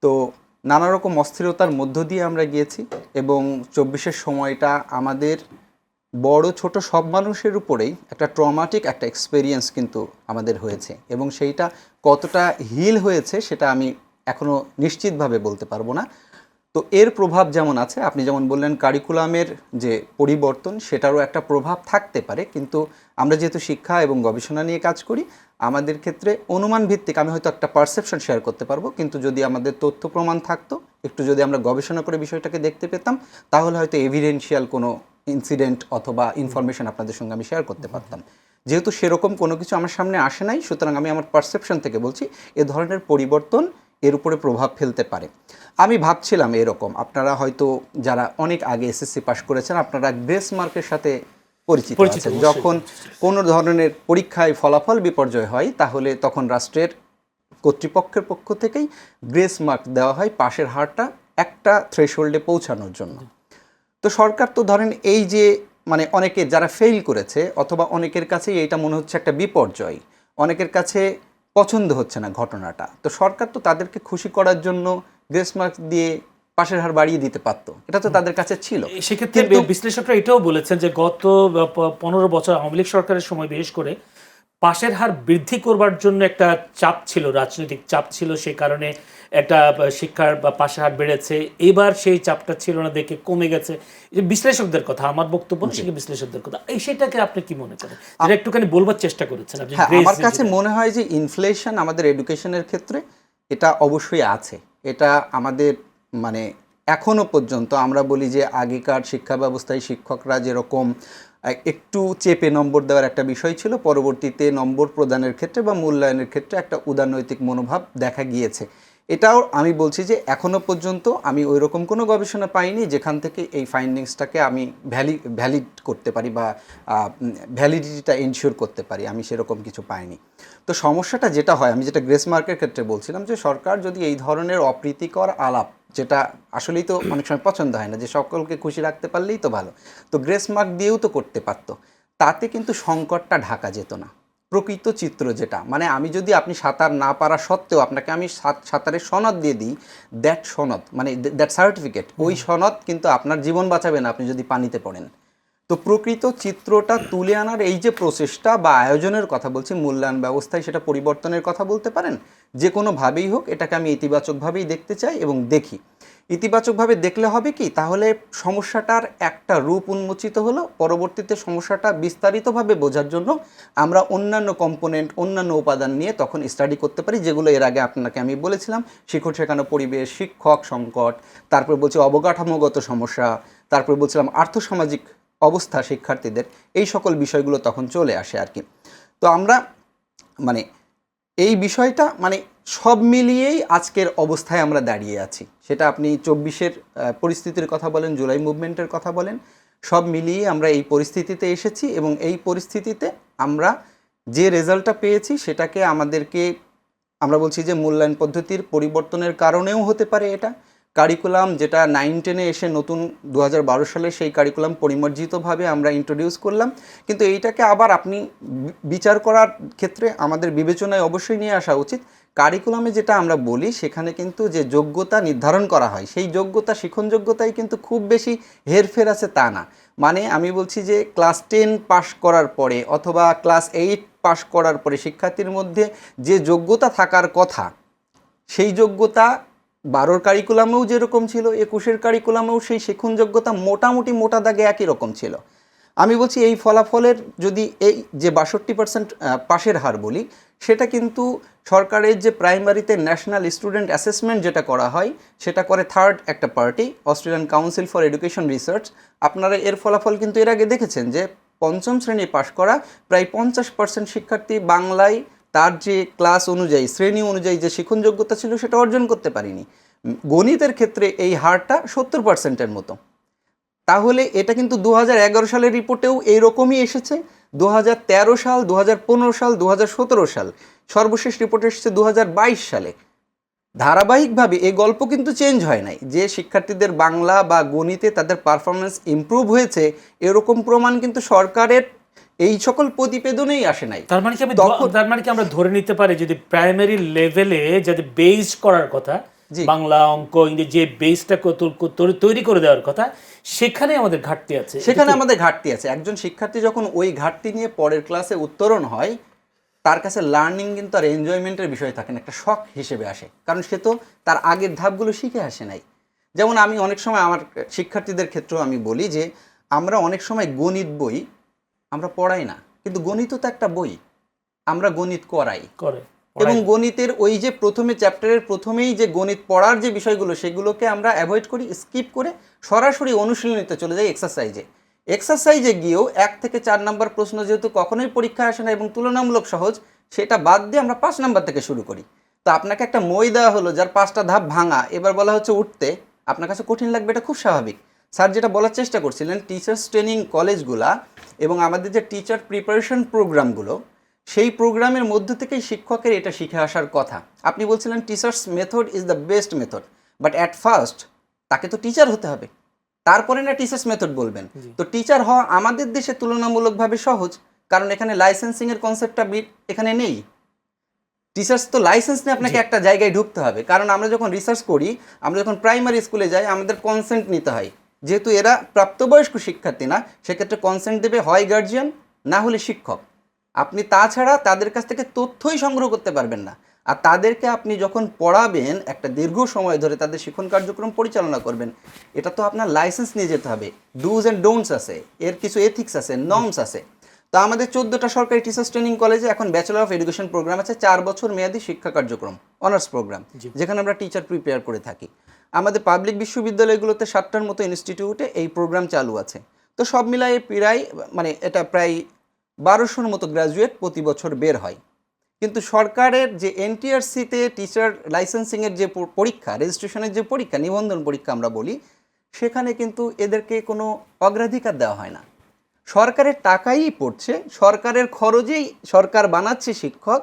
তো নানা রকম অস্থিরতার মধ্য দিয়ে আমরা গিয়েছি এবং 24-এর সময়টা আমাদের বড় ছোট সব মানুষের উপরেই একটা ট্রমাটিক একটা এক্সপেরিয়েন্স কিন্তু আমাদের হয়েছে, এবং সেইটা কতটা হিল হয়েছে সেটা আমি এখনও নিশ্চিতভাবে বলতে পারবো না। তো এর প্রভাব যেমন আছে, আপনি যেমন বললেন কারিকুলামের যে পরিবর্তন সেটারও একটা প্রভাব থাকতে পারে, কিন্তু আমরা যেহেতু শিক্ষা এবং গবেষণা নিয়ে কাজ করি, আমাদের ক্ষেত্রে অনুমান ভিত্তিক আমি হয়তো একটা পারসেপশন শেয়ার করতে পারবো, কিন্তু যদি আমাদের তথ্য প্রমাণ থাকতো, একটু যদি আমরা গবেষণা করে বিষয়টাকে দেখতে পেতাম, তাহলে হয়তো এভিডেন্সিয়াল কোনো ইনসিডেন্ট অথবা ইনফরমেশন আপনাদের সঙ্গে আমি শেয়ার করতে পারতাম। যেহেতু সেরকম কোনো কিছু আমার সামনে আসে নাই, সুতরাং আমি আমার পারসেপশন থেকে বলছি এ ধরনের পরিবর্তন এর উপরে প্রভাব ফেলতে পারে। আমি ভাবছিলাম এরকম, আপনারা হয়তো যারা অনেক আগে এসএসসি পাশ করেছেন আপনারা গ্রেস মার্কের সাথে পরিচিত আছেন। অবশ্যই। যখন কোনো ধরনের পরীক্ষায় ফলাফল বিপর্যয় হয় তাহলে তখন রাষ্ট্রের কর্তৃপক্ষের পক্ষ থেকেই গ্রেস মার্ক দেওয়া হয় পাশের হারটা একটা থ্রেশহোল্ডে পৌঁছানোর জন্য। তো সরকার তো ধরেন এই যে মানে অনেকে যারা ফেল করেছে অথবা অনেকের কাছেই এইটা মনে হচ্ছে একটা বিপর্যয়, অনেকের কাছে পছন্দ হচ্ছে না ঘটনাটা, তো সরকার তো তাদেরকে খুশি করার জন্য গ্রেস মার্কস দিয়ে পাশের হার বাড়িয়ে দিতে পারতো, এটা তো তাদের কাছে ছিল। সেক্ষেত্রে বিশ্লেষকরা এটাও বলেছেন যে গত 15 বছর আওয়ামী লীগ সরকারের সময় বিশেষ করে পাশের হার বৃদ্ধি করবার জন্য একটা চাপ ছিল, রাজনৈতিক চাপ ছিল, সেই কারণে একটা শিক্ষার বা পাশের হার বেড়েছে। এবার সেই চাপটা ছিল না, দেখে কমে গেছে। বিশ্লেষকদের কথা, আমার বক্তব্য না, সেটা বিশ্লেষকদের কথা। সেটাকে আপনি কি মনে করেন, যেটা একটুখানি বলবার চেষ্টা করেছেন আপনি? হ্যাঁ, আমার কাছে মনে হয় যে ইনফ্লেশন আমাদের এডুকেশনের ক্ষেত্রে এটা অবশ্যই আছে। এটা আমাদের মানে এখনো পর্যন্ত আমরা বলি যে আগেকার শিক্ষা ব্যবস্থায় শিক্ষকরা যেরকম একটু চেপে নম্বর দেওয়ার একটা বিষয় ছিল, পরবর্তীতে নম্বর প্রদানের ক্ষেত্রে বা মূল্যায়নের ক্ষেত্রে একটা উদারনৈতিক মনোভাব দেখা গিয়েছে। এটাও আমি বলছি যে এখনো পর্যন্ত আমি ওই রকম কোনো গবেষণা পাইনি যেখান থেকে এই ফাইন্ডিংসটাকে আমি ভ্যালিড করতে পারি বা ভ্যালিডিটিটা এনশিওর করতে পারি, আমি সেরকম কিছু পাইনি। তো সমস্যাটা যেটা হয়, আমি যেটা গ্রেস মার্কের ক্ষেত্রে বলছিলাম, যে সরকার যদি এই ধরনের অপ্রীতিকর আলাপ, যেটা আসলেই তো অনেক সময় পছন্দ হয় না, যে সকলকে খুশি রাখতে পারলেই তো ভালো, তো গ্রেস মার্ক দিয়েও তো করতে পারতো, তাতে কিন্তু সংকটটা ঢাকা যেত না। প্রকৃত চিত্র যেটা, মানে আমি যদি আপনি সাঁতার না পারা সত্ত্বেও আপনাকে আমি সাঁতারের সনদ দিয়ে দিই, দ্যাট সনদ মানে দ্যাট সার্টিফিকেট, ওই সনদ কিন্তু আপনার জীবন বাঁচাবে না আপনি যদি পানিতে পড়েন। তো প্রকৃত চিত্রটা তুলে আনার এই যে প্রচেষ্টা বা আয়োজনের কথা বলছি, মূল্যায়ন ব্যবস্থায় সেটা পরিবর্তনের কথা বলতে পারেন, যে কোনোভাবেই হোক এটাকে আমি ইতিবাচকভাবেই দেখতে চাই এবং দেখি। ইতিবাচকভাবে দেখলে হবে কি, তাহলে সমস্যাটার একটা রূপ উন্মোচিত হলো, পরবর্তীতে সমস্যাটা বিস্তারিতভাবে বোঝার জন্য আমরা অন্যান্য কম্পোনেন্ট, অন্যান্য উপাদান নিয়ে তখন স্টাডি করতে পারি, যেগুলো এর আগে আপনাকে আমি বলেছিলাম, শিক্ষক শেখানো পরিবেশ, শিক্ষক সংকট, তারপর বলছি অবকাঠামোগত সমস্যা, তারপর বলছিলাম আর্থসামাজিক অবস্থা শিক্ষার্থীদের, এই সকল বিষয়গুলো তখন চলে আসে আর কি। তো আমরা মানে এই বিষয়টা মানে সব মিলিয়েই আজকের অবস্থায় আমরা দাঁড়িয়ে আছি, সেটা আপনি 24-এর পরিস্থিতির কথা বলেন, জুলাই মুভমেন্টের কথা বলেন, সব মিলিয়ে আমরা এই পরিস্থিতিতে এসেছি এবং এই পরিস্থিতিতে আমরা যে রেজাল্টটা পেয়েছি সেটাকে আমাদেরকে আমরা বলছি যে মূল্যায়ন পদ্ধতির পরিবর্তনের কারণেও হতে পারে। এটা কারিকুলাম যেটা 9-10-এ এসে নতুন 2012 সালে সেই কারিকুলাম পরিমার্জিতভাবে আমরা ইন্ট্রোডিউস করলাম, কিন্তু এইটাকে আবার আপনি বিচার করার ক্ষেত্রে আমাদের বিবেচনায় অবশ্যই নিয়ে আসা উচিত। কারিকুলামে যেটা আমরা বলি সেখানে কিন্তু যে যোগ্যতা নির্ধারণ করা হয়, সেই যোগ্যতা শিখন যোগ্যতায় কিন্তু খুব বেশি হেরফের আছে তা না। মানে আমি বলছি যে ক্লাস 10 পাশ করার পরে অথবা ক্লাস 8 পাশ করার পরে শিক্ষার্থীর মধ্যে যে যোগ্যতা থাকার কথা, সেই যোগ্যতা 12-র কারিকুলামেও যেরকম ছিল, 21-এর কারিকুলামেও সেই শিখন যোগ্যতা মোটামুটি মোটা দাগে একই রকম ছিল। আমি বলছি এই ফলাফলের যদি এই যে 62% পাশের হার বলি, সেটা কিন্তু সরকারের যে প্রাইমারিতে ন্যাশনাল স্টুডেন্ট অ্যাসেসমেন্ট যেটা করা হয় সেটা করে থার্ড একটা party, Australian council for education research. আপনারা এর ফলাফল কিন্তু এর আগে দেখেছেন যে 5ম শ্রেণী পাশ করা প্রায় 50% শিক্ষার্থী বাংলায় তার যে ক্লাস অনুযায়ী, শ্রেণী অনুযায়ী যে শিখন যোগ্যতা ছিল সেটা অর্জন করতে পারিনি। গণিতের ক্ষেত্রে এই হারটা 70%-এর মতো। তাহলে এটা কিন্তু 2011 সালের রিপোর্টেও এইরকমই এসেছে, 2013 সাল, 2015 সাল, 2017 সাল, সর্বশেষ রিপোর্ট এসেছে 2022 সালে। ধারাবাহিকভাবে এই গল্প কিন্তু চেঞ্জ হয় নাই যে শিক্ষার্থীদের বাংলা বা গণিতে তাদের পারফরমেন্স ইমপ্রুভ হয়েছে, এরকম প্রমাণ কিন্তু সরকারের এই সকল প্রতিবেদনেই আসে নাই। তার মানে কি আমরা ধরে নিতে পারি যদি প্রাইমারি লেভেলে যদি বেস করার কথা, বাংলা অঙ্ক ইংরেজি যে বেসটা তৈরি করে দেওয়ার কথা, সেখানে আমাদের ঘাটতি আছে। একজন শিক্ষার্থী যখন ওই ঘাটতি নিয়ে পরের ক্লাসে উত্তরণ হয়, তার কাছে লার্নিং কিন্তু আর এনজয়মেন্টের বিষয় থাকে না, একটা শখ হিসেবে আসে, কারণ সে তো তার আগের ধাপগুলো শিখে আসে নাই। যেমন আমি অনেক সময় আমার শিক্ষার্থীদের ক্ষেত্রেও আমি বলি যে আমরা অনেক সময় গণিত বই আমরা পড়াই না, কিন্তু গণিতও তো একটা বই, আমরা গণিত করাই। এবং গণিতের ওই যে প্রথমে চ্যাপ্টারের প্রথমেই যে গণিত পড়ার যে বিষয়গুলো, সেগুলোকে আমরা অ্যাভয়েড করি, স্কিপ করে সরাসরি অনুশীলনীতে চলে যাই এক্সারসাইজে গিয়েও 1 থেকে 4 নাম্বার প্রশ্ন যেহেতু কখনোই পরীক্ষায় আসে না এবং তুলনামূলক সহজ, সেটা বাদ দিয়ে আমরা 5 নাম্বার থেকে শুরু করি। তো আপনাকে একটা মই দেওয়া হলো যার 5টা ধাপ ভাঙা, এবার বলা হচ্ছে উঠতে, আপনার কাছে কঠিন লাগবে, এটা খুব স্বাভাবিক। স্যার যেটা বলার চেষ্টা করছিলেন, টিচার্স ট্রেনিং কলেজগুলা এবং আমাদের যে টিচার প্রিপারেশন প্রোগ্রামগুলো, সেই প্রোগ্রামের মধ্য থেকেই শিক্ষকের এটা শিখে আসার কথা। আপনি বলছিলেন teachers method is the best method, but at first তাকে তো টিচার হতে হবে, তারপরে না টিচার্স মেথড বলবেন। তো টিচার হওয়া আমাদের দেশে তুলনামূলকভাবে সহজ, কারণ এখানে লাইসেন্সিং এর কনসেপ্টটা এখানে নেই। টিচার্স তো লাইসেন্স নিয়ে আপনাকে একটা জায়গায় ঢুকতে হবে, কারণ আমরা যখন রিসার্চ করি, আমরা যখন প্রাইমারি স্কুলে যাই, আমাদের কনসেন্ট নিতে হয়, যেহেতু এরা প্রাপ্তবয়স্ক শিক্ষার্থী না, সেক্ষেত্রে কনসেন্ট দেবে হয় গার্জিয়ান, না হলে শিক্ষক। আপনি তাছাড়া তাদের কাছ থেকে তথ্যই সংগ্রহ করতে পারবেন না। আর তাদেরকে আপনি যখন পড়াবেন, একটা দীর্ঘ সময় ধরে তাদের শিক্ষণ কার্যক্রম পরিচালনা করবেন, এটা তো আপনার লাইসেন্স নিয়ে যেতে হবে, ডুজ অ্যান্ড ডোন্টস আছে, এর কিছু এথিক্স আছে, নর্মস আছে। তো আমাদের 14টা সরকারি টিচার্স ট্রেনিং কলেজে এখন ব্যাচেলর অফ এডুকেশন প্রোগ্রাম আছে, 4 বছর মেয়াদী শিক্ষা কার্যক্রম, অনার্স প্রোগ্রাম, যেখানে আমরা টিচার প্রিপেয়ার করে থাকি। আমাদের পাবলিক বিশ্ববিদ্যালয়গুলোতে 7টার মতো ইনস্টিটিউটে এই প্রোগ্রাম চালু আছে। তো সব মিলায়ে এটা প্রায় 1200-র মতো গ্র্যাজুয়েট প্রতি বছর বের হয়। কিন্তু সরকারের যে এনটিআরসিতে টিচার লাইসেন্সিংয়ের যে পরীক্ষা, রেজিস্ট্রেশনের যে পরীক্ষা, নিবন্ধন পরীক্ষা আমরা বলি, সেখানে কিন্তু এদেরকে কোনো অগ্রাধিকার দেওয়া হয় না। সরকারের টাকাই পড়ছে, সরকারের খরচেই সরকার বানাচ্ছে শিক্ষক,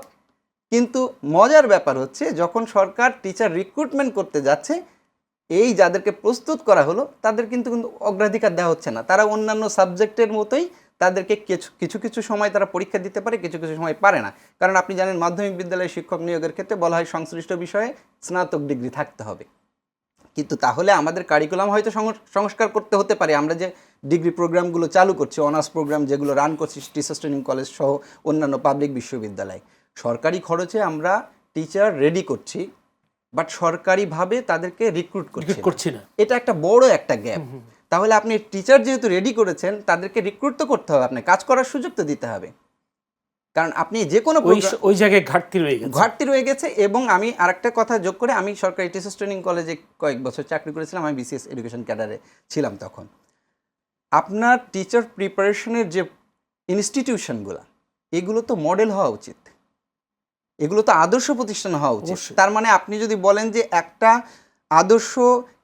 কিন্তু মজার ব্যাপার হচ্ছে যখন সরকার টিচার রিক্রুটমেন্ট করতে যাচ্ছে, এই যাদেরকে প্রস্তুত করা হলো তাদের কিন্তু অগ্রাধিকার দেওয়া হচ্ছে না। তারা অন্যান্য সাবজেক্টের মতোই, তাদেরকে কিছু সময় তারা পরীক্ষা দিতে পারে, কিছু সময় পারে না। কারণ আপনি জানেন মাধ্যমিক বিদ্যালয়ে শিক্ষক নিয়োগের ক্ষেত্রে বলা হয় সংশ্লিষ্ট বিষয়ে স্নাতক ডিগ্রি থাকতে হবে। কিন্তু তাহলে আমাদের কারিকুলাম হয়তো সংস্কার করতে হতে পারে। আমরা যে ডিগ্রি প্রোগ্রামগুলো চালু করছি, অনার্স প্রোগ্রাম যেগুলো রান করছি টিচার্স ট্রেনিং কলেজ সহ অন্যান্য পাবলিক বিশ্ববিদ্যালয়, সরকারি খরচে আমরা টিচার রেডি করছি, বাট সরকারিভাবে তাদেরকে রিক্রুট করছি না। এটা একটা বড় একটা গ্যাপ। তাহলে আপনি টিচার যেহেতু রেডি করেছেন, তাদেরকে রিক্রুট তো করতে হবে, আপনার কাজ করার সুযোগ তো দিতে হবে, কারণ আপনি যে কোনো ওই জায়গায় ঘাটতি রয়ে গেছে। এবং আমি আরেকটা কথা যোগ করে, আমি সরকারি টিচার্স ট্রেনিং কলেজে কয়েক বছর চাকরি করেছিলাম, আমি বিসিএস এডুকেশন ক্যাডারে ছিলাম তখন। আপনার টিচার প্রিপারেশনের যে ইনস্টিটিউশনগুলো, এগুলো তো মডেল হওয়া উচিত, এগুলো তো আদর্শ প্রতিষ্ঠান হওয়া উচিত। তার মানে আপনি যদি বলেন যে একটা আদর্শ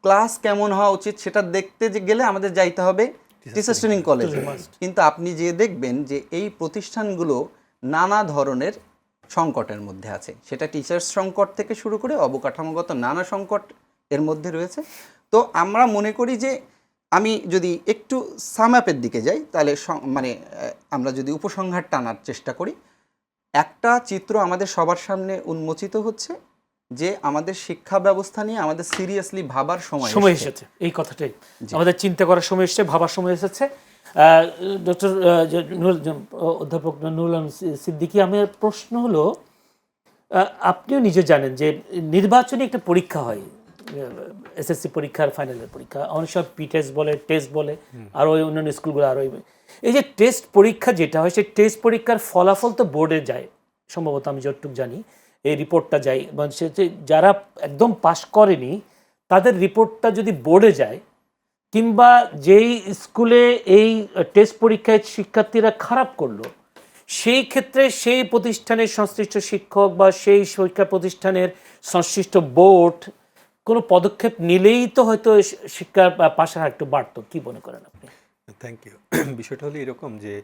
ক্লাস কেমন হওয়া উচিত, সেটা দেখতে গেলে আমাদের যাইতে হবে টিচার্স ট্রেনিং কলেজে। কিন্তু আপনি যে দেখবেন যে এই প্রতিষ্ঠানগুলো নানা ধরনের সংকটের মধ্যে আছে, সেটা টিচার্স সংকট থেকে শুরু করে অবকাঠামোগত নানা সংকট এর মধ্যে রয়েছে। তো আমরা মনে করি যে, আমি যদি একটু সামআপের দিকে যাই, তাহলে আমরা যদি উপসংহার টানার চেষ্টা করি, একটা চিত্র আমাদের সবার সামনে উন্মোচিত হচ্ছে যে আমাদের শিক্ষা ব্যবস্থা নিয়ে আমাদের সিরিয়াসলি ভাবার সময় এসেছে। এই কথাটাই আমাদের চিন্তা করার সময় এসেছে, ভাবার সময় এসেছে। ডক্টর অধ্যাপক নুরুল আলম সিদ্দিকী, আমার প্রশ্ন হলো, আপনিও নিজে জানেন যে নির্বাচনী একটা পরীক্ষা হয়, এসএসসি পরীক্ষার ফাইনালের পরীক্ষা, অনেক সময় টেস্ট বলে, আর ওই অন্যান্য স্কুলগুলো আরও। এই যে টেস্ট পরীক্ষা যেটা হয়, সেই টেস্ট পরীক্ষার ফলাফল তো বোর্ডে যায়, সম্ভবত আমি যতটুকু জানি এই রিপোর্টটা যায়, মানে যারা একদম পাশ করেনি তাদের রিপোর্টটা যদি বোর্ডে যায়, কিংবা যেই স্কুলে এই টেস্ট পরীক্ষায় শিক্ষার্থীরা খারাপ করলো, সেই ক্ষেত্রে সেই প্রতিষ্ঠানের সংশ্লিষ্ট শিক্ষক বা সেই শিক্ষা প্রতিষ্ঠানের সংশ্লিষ্ট বোর্ড কোনো পদক্ষেপ নিলেই তো হয়তো শিক্ষার পাশের হার একটু বাড়তো, কি মনে করেন আপনি? Thank you. বিষয়টা হলো এরকম যে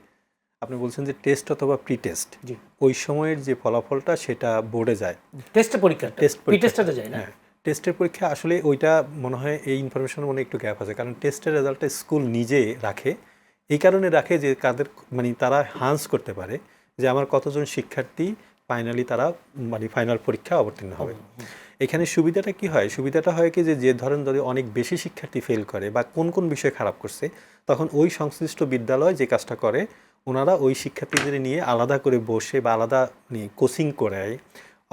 আপনি বলছেন যে টেস্ট অথবা প্রি টেস্ট, জি, ওই সময়ের যে ফলাফলটা সেটা বোর্ডে যায়। টেস্টের পরীক্ষা, টেস্ট টেস্টটা যায় না। হ্যাঁ, টেস্টের পরীক্ষা আসলে ওইটা মনে হয় এই ইনফরমেশনের মনে একটু গ্যাপ আছে, কারণ টেস্টের রেজাল্টটা স্কুল নিজে রাখে। এই কারণে রাখে যে কাদের মানে তারা হান্স করতে পারে যে আমার কতজন শিক্ষার্থী ফাইনালি তারা মানে ফাইনাল পরীক্ষা অবতীর্ণ হবে। এখানে সুবিধাটা কি হয়? সুবিধাটা হয় কি যে ধরেন যদি অনেক বেশি শিক্ষার্থী ফেল করে বা কোন কোন বিষয় খারাপ করছে, তখন ওই সংশ্লিষ্ট বিদ্যালয় যে কাজটা করে, ওনারা ওই শিক্ষার্থীদের নিয়ে আলাদা করে বসে বা আলাদা কোচিং করায়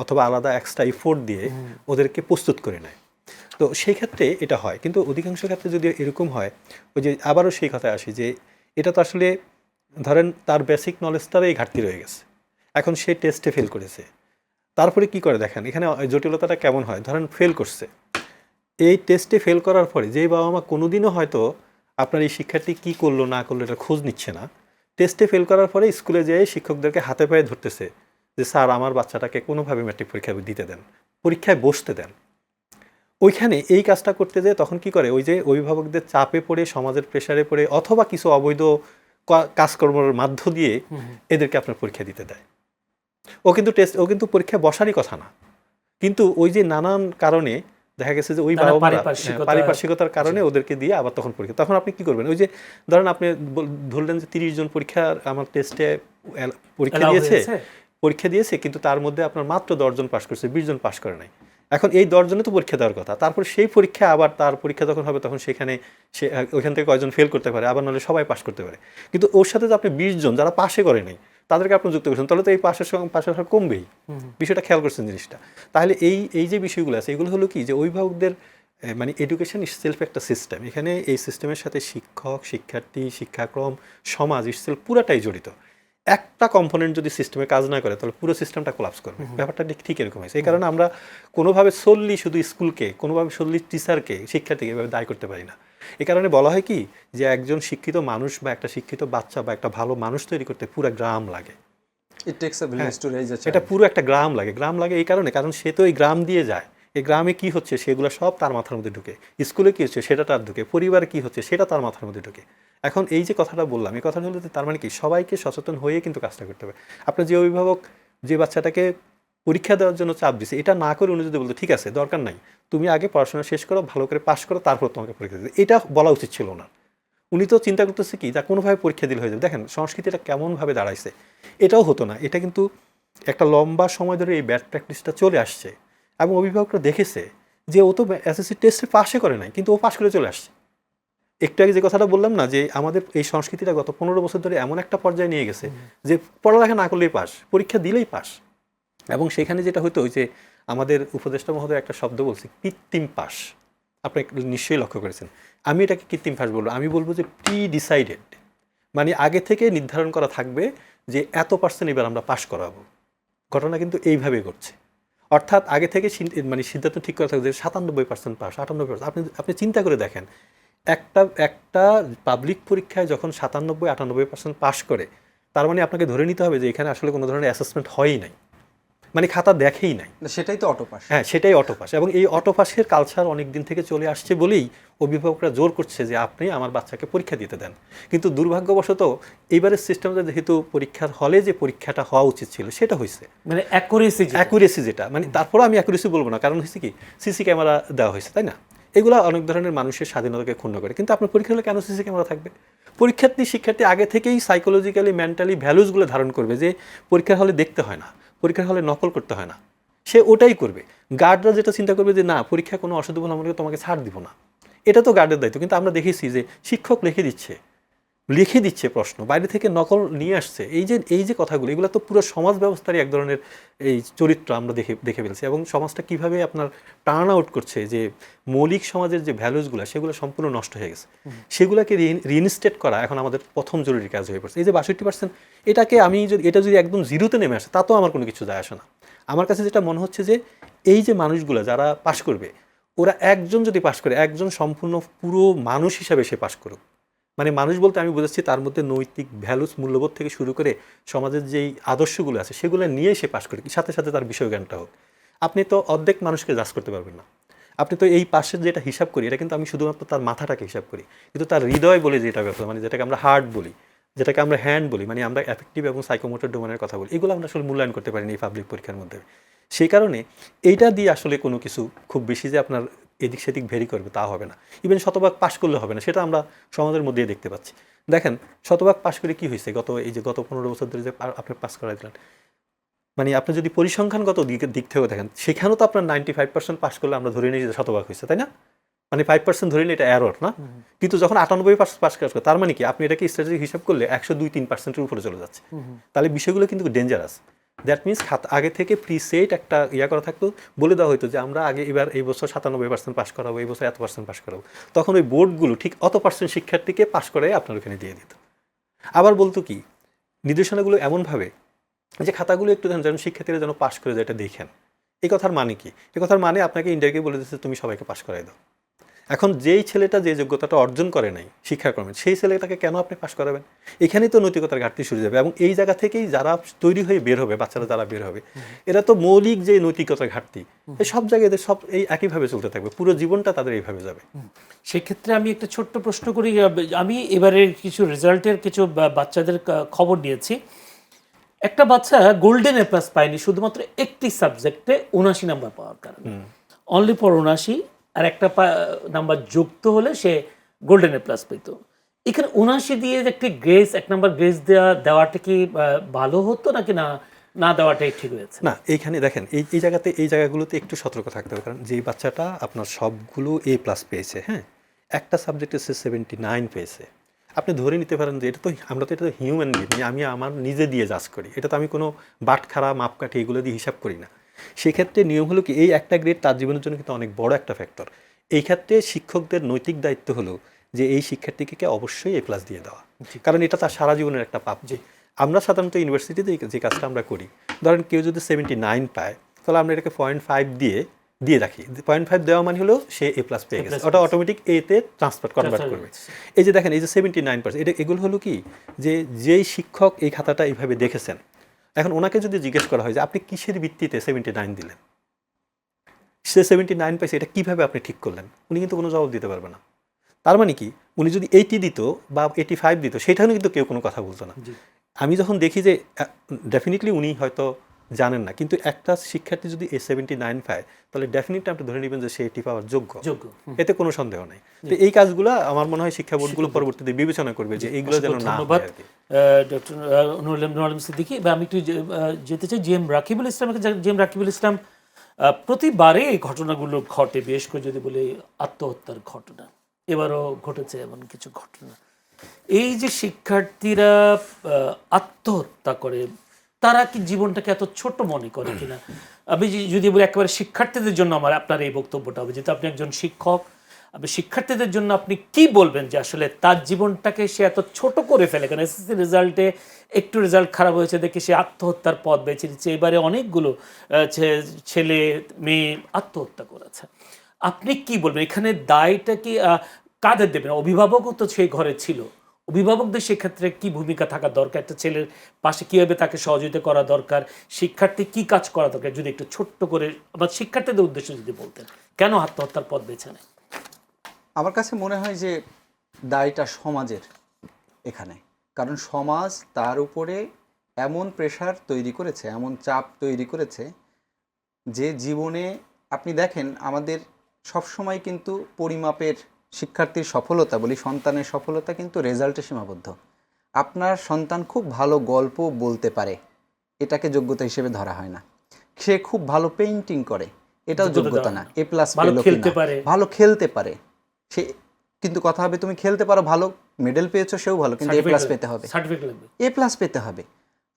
অথবা আলাদা এক্সট্রা এফোর্ট দিয়ে ওদেরকে প্রস্তুত করে নেয়। তো সেই ক্ষেত্রে এটা হয়, কিন্তু অধিকাংশ ক্ষেত্রে যদি এরকম হয়, ওই যে আবারও সেই কথায় আসি যে এটা তো আসলে ধরেন তার বেসিক নলেজটারই ঘাটতি রয়ে গেছে, এখন সে টেস্টে ফেল করেছে, তারপরে কি করে দেখেন এখানে জটিলতাটা কেমন হয়। ধরেন ফেল করছে, এই টেস্টে ফেল করার পরে যেই বাবা মা কোনোদিনও হয়তো আপনার এই শিক্ষার্থী কী করলো না করলো এটা খোঁজ নিচ্ছে না, টেস্টে ফেল করার পরে স্কুলে যেয়ে শিক্ষকদেরকে হাতে পায়ে ধরতেছে যে স্যার আমার বাচ্চাটাকে কোনোভাবে ম্যাট্রিক পরীক্ষা দিতে দেন, পরীক্ষায় বসতে দেন। ওইখানে এই কাজটা করতে যেয়ে তখন কি করে, ওই যে অভিভাবকদের চাপে পড়ে, সমাজের প্রেশারে পড়ে, অথবা কিছু অবৈধ কাজকর্মের মাধ্য দিয়ে এদেরকে আপনার পরীক্ষা দিতে দেয়। ও কিন্তু পরীক্ষায় বসারই কথা না, কিন্তু ওই যে নানান কারণে দেখা গেছে যে ওই বাবা মারা পারিপার্শ্বিকতার কারণে ওদেরকে দিয়ে আবার তখন পরীক্ষা। তখন আপনি কি করবেন? ওই যে ধরেন আপনি ধরলেন যে 30 জন পরীক্ষার আমার টেস্টে পরীক্ষা দিয়েছে, কিন্তু তার মধ্যে আপনার মাত্র 10 জন পাশ করছে, 20 জন পাশ করে নাই। এখন এই 10 জনে তো পরীক্ষা দেওয়ার কথা, তারপর সেই পরীক্ষা আবার তার পরীক্ষা যখন হবে তখন সেখানে সে ওইখান থেকে কয়জন ফেল করতে পারে, আবার নাহলে সবাই পাশ করতে পারে। কিন্তু ওর সাথে যে আপনি 20 জন যারা পাশে করে নাই তাদেরকে আপনি যুক্ত করছেন, তাহলে তো এই পাশের হার কমবেই। বিষয়টা খেয়াল করছেন জিনিসটা। তাহলে এই যে বিষয়গুলো আছে এগুলো হলো কি যে অভিভাবকদের মানে এডুকেশন ইটসেলফ একটা সিস্টেম, এখানে এই সিস্টেমের সাথে শিক্ষক, শিক্ষার্থী, শিক্ষাক্রম, সমাজ ইটসেলফ পুরাটাই জড়িত। একটা কম্পোনেন্ট যদি সিস্টেমে কাজ না করে তাহলে পুরো সিস্টেমটা কোলাপস করবে। ব্যাপারটা ঠিক এরকম হয়েছে। এই কারণে আমরা কোনোভাবে solely শুধু স্কুলকে, কোনোভাবে solely টিচারকে, শিক্ষার্থীকে এভাবে দায় করতে পারি না। এই কারণে বলা হয় কি যে একজন শিক্ষিত মানুষ বা একটা শিক্ষিত বাচ্চা বা একটা ভালো মানুষ তৈরি করতে পুরো গ্রাম লাগে। এটা পুরো একটা গ্রাম লাগে এই কারণে, কারণ সে তো এই গ্রাম দিয়ে যায়, এই গ্রামে কি হচ্ছে সেগুলো সব তার মাথার মধ্যে ঢুকে, স্কুলে কি হচ্ছে সেটা তার ঢুকে, পরিবারে কি হচ্ছে সেটা তার মাথার মধ্যে ঢুকে। এখন এই যে কথাটা বললাম, এই কথাটা হলো তার মানে কি সবাইকে সচেতন হয়ে কিন্তু কাজটা করতে হবে। আপনার যে অভিভাবক যে বাচ্চাটাকে পরীক্ষা দেওয়ার জন্য চাপ দিছে, এটা না করে উনি যদি বলতো ঠিক আছে দরকার নাই, তুমি আগে পড়াশোনা শেষ করো, ভালো করে পাশ করো, তারপর তোমাকে পরীক্ষা দিতে, এটা বলা উচিত ছিল না। উনি তো চিন্তা করতেছে কি যা কোনোভাবে পরীক্ষা দিলে হয়ে যাবে। দেখেন সংস্কৃতিটা কেমনভাবে দাঁড়াইছে, এটাও হতো না। এটা কিন্তু একটা লম্বা সময় ধরে এই ব্যাড প্র্যাকটিসটা চলে আসছে এবং অভিভাবকরা দেখেছে যে ও তো এসএসসি টেস্টে পাশে করে নাই, কিন্তু ও পাশ করে চলে আসছে। একটু আগে যে কথাটা বললাম না যে আমাদের এই সংস্কৃতিটা গত 15 বছর ধরে এমন একটা পর্যায়ে নিয়ে গেছে যে পড়ালেখা না করলেই পাস, পরীক্ষা দিলেই পাস। এবং সেখানে যেটা হতো ওই যে আমাদের উপদেষ্টা মহোদয় একটা শব্দ বলছে কৃত্রিম পাস, আপনি নিশ্চয়ই লক্ষ্য করেছেন। আমি এটাকে কৃত্রিম পাস বলবো, আমি বলবো যে প্রি ডিসাইডেড, মানে আগে থেকে নির্ধারণ করা থাকবে যে এত % এবার আমরা পাস করাবো। ঘটনা কিন্তু এইভাবে ঘটছে, অর্থাৎ আগে থেকে মানে সিদ্ধান্ত ঠিক করা থাকবে যে 97% পাস, 98%। আপনি চিন্তা করে দেখেন, একটা পাবলিক পরীক্ষায় যখন 97-98% পাস করে, তার মানে আপনাকে ধরে নিতে হবে যে এখানে আসলে কোনো ধরনের অ্যাসেসমেন্ট হয়ই নাই, মানে খাতা দেখেই নাই, সেটাই তো অটোপাস। হ্যাঁ, সেটাই অটোপাস। এবং এই অটোপাসের কালচার অনেক দিন থেকে চলে আসছে বলেই অভিভাবকরা জোর করছে যে আপনি আমার বাচ্চাকে পরীক্ষা দিতে দেন। কিন্তু দুর্ভাগ্যবশত এইবারের সিস্টেমটা যেহেতু পরীক্ষার হলে যে পরীক্ষাটা হওয়া উচিত ছিল সেটা হয়েছে, মানে অ্যাকুরেসি যেটা, মানে তারপরে আমি অ্যাকুরেসি বলবো না, কারণ হয়েছে কি সিসি ক্যামেরা দেওয়া হয়েছে, তাই না? এগুলো অনেক ধরনের মানুষের স্বাধীনতাকে ক্ষুণ্ণ করে। কিন্তু আপনার পরীক্ষা হলে কেন সিসি ক্যামেরা থাকবে? শিক্ষার্থী আগে থেকেই সাইকোলজিক্যালি, মেন্টালি ভ্যালুসগুলো ধারণ করবে যে পরীক্ষার হলে দেখতে হয় না, পরীক্ষার হলে নকল করতে হয় না, সে ওটাই করবে। গার্ডরা যেটা চিন্তা করবে যে না, পরীক্ষা কোনো অসাধু বলে আমরা তোমাকে ছাড় দিব না, এটা তো গার্ডের দায়িত্ব। কিন্তু আমরা দেখেছি যে শিক্ষক লিখে দিচ্ছে প্রশ্ন, বাইরে থেকে নকল নিয়ে আসছে। এই যে কথাগুলো, এগুলো তো পুরো সমাজ ব্যবস্থারই এক ধরনের এই চরিত্র আমরা দেখে ফেলছি। এবং সমাজটা কিভাবে আপনার টার্ন আউট করছে, যে মৌলিক সমাজের যে ভ্যালুসগুলো সেগুলো সম্পূর্ণ নষ্ট হয়ে গেছে, সেগুলোকে রিইনস্টেট করা এখন আমাদের প্রথম জরুরি কাজ হয়ে পড়ছে। এই যে 62%, এটাকে এটা যদি একদম জিরোতে নেমে আসে তাতেও আমার কোনো কিছু যায় আসে না। আমার কাছে যেটা মনে হচ্ছে যে এই যে মানুষগুলো যারা পাশ করবে, ওরা একজন যদি পাশ করে, একজন সম্পূর্ণ পুরো মানুষ হিসাবে সে পাশ করুক। মানে মানুষ বলতে আমি বুঝাচ্ছি তার মধ্যে নৈতিক ভ্যালুস, মূল্যবোধ থেকে শুরু করে সমাজের যেই আদর্শগুলো আছে সেগুলো নিয়ে সে পাশ করে, সাথে সাথে তার বিষয় জ্ঞানটা হোক। আপনি তো অর্ধেক মানুষকে জাজ করতে পারবেন না। আপনি তো এই পাশের যেটা হিসাব করি এটা কিন্তু আমি শুধুমাত্র তার মাথাটাকে হিসাব করি, কিন্তু তার হৃদয় বলে যেটা ব্যাপার, মানে যেটাকে আমরা হার্ট বলি, যেটাকে আমরা হ্যান্ড বলি, মানে আমরা অ্যাফেক্টিভ এবং সাইকোমোটর ডোমেনের কথা বলি, এগুলো আমরা আসলে মূল্যায়ন করতে পারিনি এই পাবলিক পরীক্ষার মধ্যে। সেই কারণে এইটা দিয়ে আসলে কোনো কিছু খুব বেশি যে আপনার এদিক সেদিক ভেরি করবে তা হবে না, ইভেন শতভাগ পাশ করলে হবে না, সেটা আমরা সমাজের মধ্যেই দেখতে পাচ্ছি। দেখেন শতভাগ পাশ করে কি হয়েছে, গত 15 বছর ধরে যে আপনি পাস করাই দিলেন, মানে আপনি যদি পরিসংখ্যানগত দিক থেকে দেখেন সেখানেও তো আপনার 95% পাস করলে আমরা ধরে নিই যে শতভাগ হয়েছে, তাই না? মানে 5% ধরে নিলে এটা এরর না, কিন্তু যখন 98% পাস করে তার মানে কি আপনি এটাকে স্ট্র্যাটেজি হিসাব করলে 102-3%-এর উপরে চলে যাচ্ছে। তাহলে বিষয়গুলো কিন্তু ডেঞ্জারাস। দ্যাট মিনস আগে থেকে প্রিসেট একটা করা থাকতো, বলে দেওয়া হতো যে আমরা আগে এই বছর 97% পাস করাবো, এই বছর এত % পাস করাবো, তখন ওই বোর্ডগুলো ঠিক অত % শিক্ষার্থীকে পাস করাই আপনার ওখানে দিয়ে দিত। আবার বলতো কি নির্দেশনাগুলো এমনভাবে যে খাতাগুলো একটু যেন শিক্ষার্থীরা যেন পাস করে যায় এটা দেখেন। এই কথার মানে কি? এই কথার মানে আপনাকে ইন্ডিয়াকে বলে দিচ্ছে তুমি সবাইকে পাস করাই দাও। এখন যেই ছেলেটা যে যোগ্যতাটা অর্জন করে নাই শিক্ষাক্রমে, সেই ছেলেটাকে কেন আপনি পাস করাবেন? এখানেই তো নৈতিকতার ঘাটতি শুরু যাবে, এবং এই জায়গা থেকেই যারা তৈরি হয়ে বের হবে, বাচ্চারা যারা বের হবে, এরা তো মৌলিক যে নৈতিকতার ঘাটতি, সব জায়গায় সব এই একইভাবে চলতে থাকবে, পুরো জীবনটা তাদের এইভাবে যাবে। সেক্ষেত্রে আমি একটা ছোট্ট প্রশ্ন করি, আমি এবারে কিছু রেজাল্টের কিছু বাচ্চাদের খবর নিয়েছি। একটা বাচ্চা গোল্ডেন এ প্লাস পায়নি শুধুমাত্র একটি সাবজেক্টে 79 নাম্বার পাওয়ার কারণে, অনলি ফর 79, আর একটা নাম্বার যুক্ত হলে সে গোল্ডেন এ প্লাস পেত। এখানে 79 দিয়ে একটি গ্রেস, 1 নাম্বার গ্রেস দেওয়াটা কি ভালো হতো নাকি না দেওয়াটাই ঠিক হয়েছে? না, এইখানে দেখেন এই জায়গাগুলোতে একটু সতর্ক থাকতে হবে, কারণ যেই বাচ্চাটা আপনার সবগুলো A+ পেয়েছে, হ্যাঁ, একটা সাবজেক্টে সে 79 পেয়েছে, আপনি ধরে নিতে পারেন যে এটা তো হিউম্যান বিং, আমি আমার নিজে দিয়ে জাজ করি, এটা তো আমি কোনো বাটখারা মাপকাঠি এগুলো দিয়ে হিসাব করি না। সেক্ষেত্রে নিয়ম হলো কি এই একটা গ্রেড তার জীবনের জন্য কিন্তু অনেক বড় একটা ফ্যাক্টর। এই ক্ষেত্রে শিক্ষকদের নৈতিক দায়িত্ব হলো যে এই শিক্ষার্থীকে অবশ্যই A+ দিয়ে দেওয়া, কারণ এটা তার সারা জীবনের একটা পাপ। যে আমরা সাধারণত ইউনিভার্সিটিতে যে কাজটা আমরা করি, ধরেন কেউ যদি 79 পায় তাহলে আমরা এটাকে 0.5 দিয়ে রাখি। 0.5 দেওয়া মানে হলো সে A+ পেয়ে গেছে, ওটা অটোমেটিক এতে কনভার্ট করবে। এই যে দেখেন এই যে 79%, এগুলো হলো কি যে যেই শিক্ষক এই খাতাটা এইভাবে দেখেছেন, এখন ওনাকে যদি জিজ্ঞেস করা হয় যে আপনি কিসের ভিত্তিতে 79 দিলেন, সে 79 পাইছে, এটা কিভাবে আপনি ঠিক করলেন, উনি কিন্তু কোনো জবাব দিতে পারবে না। তার মানে কি উনি যদি 80 দিত বা 85 দিত সেটাও কিন্তু কেউ কোনো কথা বলতো না। আমি যখন দেখি যে ডেফিনেটলি উনি হয়তো জানেন না, কিন্তু একটা শিক্ষার্থী যদি 79 পায় তাহলে ডেফিনেটলি আপনি ধরে নেবেন যে সে 80 পাওয়ার যোগ্য, এতে কোনো সন্দেহ নাই। তো এই কাজগুলো আমার মনে হয় শিক্ষা বোর্ডগুলো পরবর্তীতে বিবেচনা করবে যে এইগুলো যেন না হয় আর কি। ডক্টর নুরুল আলম সিদ্দিকী, আমি একটু যেতে চাই জিএম রাকিবুল ইসলামকে। জিএম রাকিবুল ইসলাম, প্রতিবারে এই ঘটনাগুলো ঘটে, বিশেষ করে যদি বলি আত্মহত্যার ঘটনা, এবারও ঘটেছে এমন কিছু ঘটনা। এই যে শিক্ষার্থীরা আত্মহত্যা করে, তারা কি জীবনটাকে এত ছোট মনে করে কিনা? আমি যদি বলি একেবারে শিক্ষার্থীদের জন্য আপনার এই বক্তব্যটা হবে, যেহেতু আপনি একজন শিক্ষক, আপনি শিক্ষার্থীদের জন্য আপনি কি বলবেন যে আসলে তার জীবনটাকে সে এত ছোট করে ফেলে কেন? এসএসসি রেজাল্টে একটু রেজাল্ট খারাপ হয়েছে দেখে সে আত্মহত্যার পথ বেছে নিচ্ছে। এবারে অনেকগুলো ছেলে মেয়ে আত্মহত্যা করেছে। আপনি কি বলবেন এখানে দায়টা কি কাদের দেবেন? অভিভাবকও তো সেই ঘরে ছিল, অভিভাবকদের সেক্ষেত্রে কি ভূমিকা থাকা দরকার? একটা ছেলের পাশে কীভাবে তাকে সহযোগিতা করা দরকার, শিক্ষার্থী কি কাজ করা দরকার, যদি একটু ছোট্ট করে আবার শিক্ষার্থীদের উদ্দেশ্যে যদি বলতেন কেন আত্মহত্যার পথ বেছে নেয়? আমার কাছে মনে হয় যে দায়টা সমাজের এখানে, কারণ সমাজ তার উপরে এমন প্রেশার তৈরি করেছে, এমন চাপ তৈরি করেছে যে জীবনে আপনি দেখেন আমাদের সবসময় কিন্তু পরিমাপের শিক্ষার্থীর সফলতা বলি, সন্তানের সফলতা কিন্তু রেজাল্টে সীমাবদ্ধ। আপনার সন্তান খুব ভালো গল্প বলতে পারে, এটাকে যোগ্যতা হিসেবে ধরা হয় না। সে খুব ভালো পেইন্টিং করে, এটাও যোগ্যতা না। A+ ভালো খেলতে পারে সে, কিন্তু কথা হবে তুমি খেলতে পারো, ভালো মেডেল পেয়েছো সেও ভালো, কিন্তু A+ পেতে হবে, A+ পেতে হবে।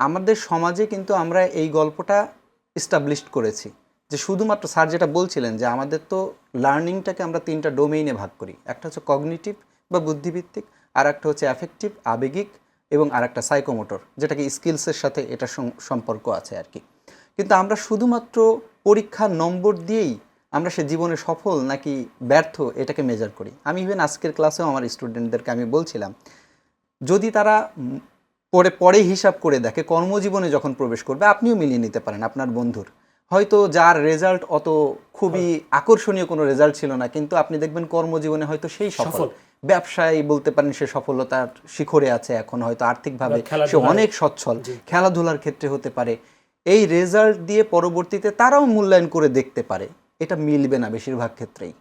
আমাদের সমাজে কিন্তু আমরা এই গল্পটা এস্টাবলিশড করেছি যে শুধুমাত্র স্যার যেটা বলছিলেন যে আমাদের তো লার্নিংটাকে আমরা 3টা ডোমেইনে ভাগ করি, একটা হচ্ছে কগনিটিভ বা বুদ্ধিভিত্তিক, আর একটা হচ্ছে অ্যাফেক্টিভ আবেগিক, এবং আর একটা সাইকোমোটর যেটাকে স্কিলসের সাথে এটা সম্পর্ক আছে আর কি। কিন্তু আমরা শুধুমাত্র পরীক্ষার নম্বর দিয়েই আমরা সে জীবনে সফল নাকি ব্যর্থ এটাকে মেজার করি। আমি ইভেন আজকের ক্লাসেও আমার স্টুডেন্টদেরকে আমি বলছিলাম যদি তারা পরে হিসাব করে দেখে কর্মজীবনে যখন প্রবেশ করবে, আপনিও মিলিয়ে নিতে পারেন আপনার বন্ধুর হয়তো যার রেজাল্ট অত খুবই আকর্ষণীয় কোনো রেজাল্ট ছিল না, কিন্তু আপনি দেখবেন কর্মজীবনে হয়তো সেই সফল, ব্যবসায় বলতে পারেন সে সফলতার শিখরে আছে, এখন হয়তো আর্থিকভাবে সে অনেক সচ্ছল, খেলাধুলার ক্ষেত্রে হতে পারে। এই রেজাল্ট দিয়ে পরবর্তীতে তারাও মূল্যায়ন করে দেখতে পারে। এটা মিলবে না বেশিরভাগ ক্ষেত্রেই,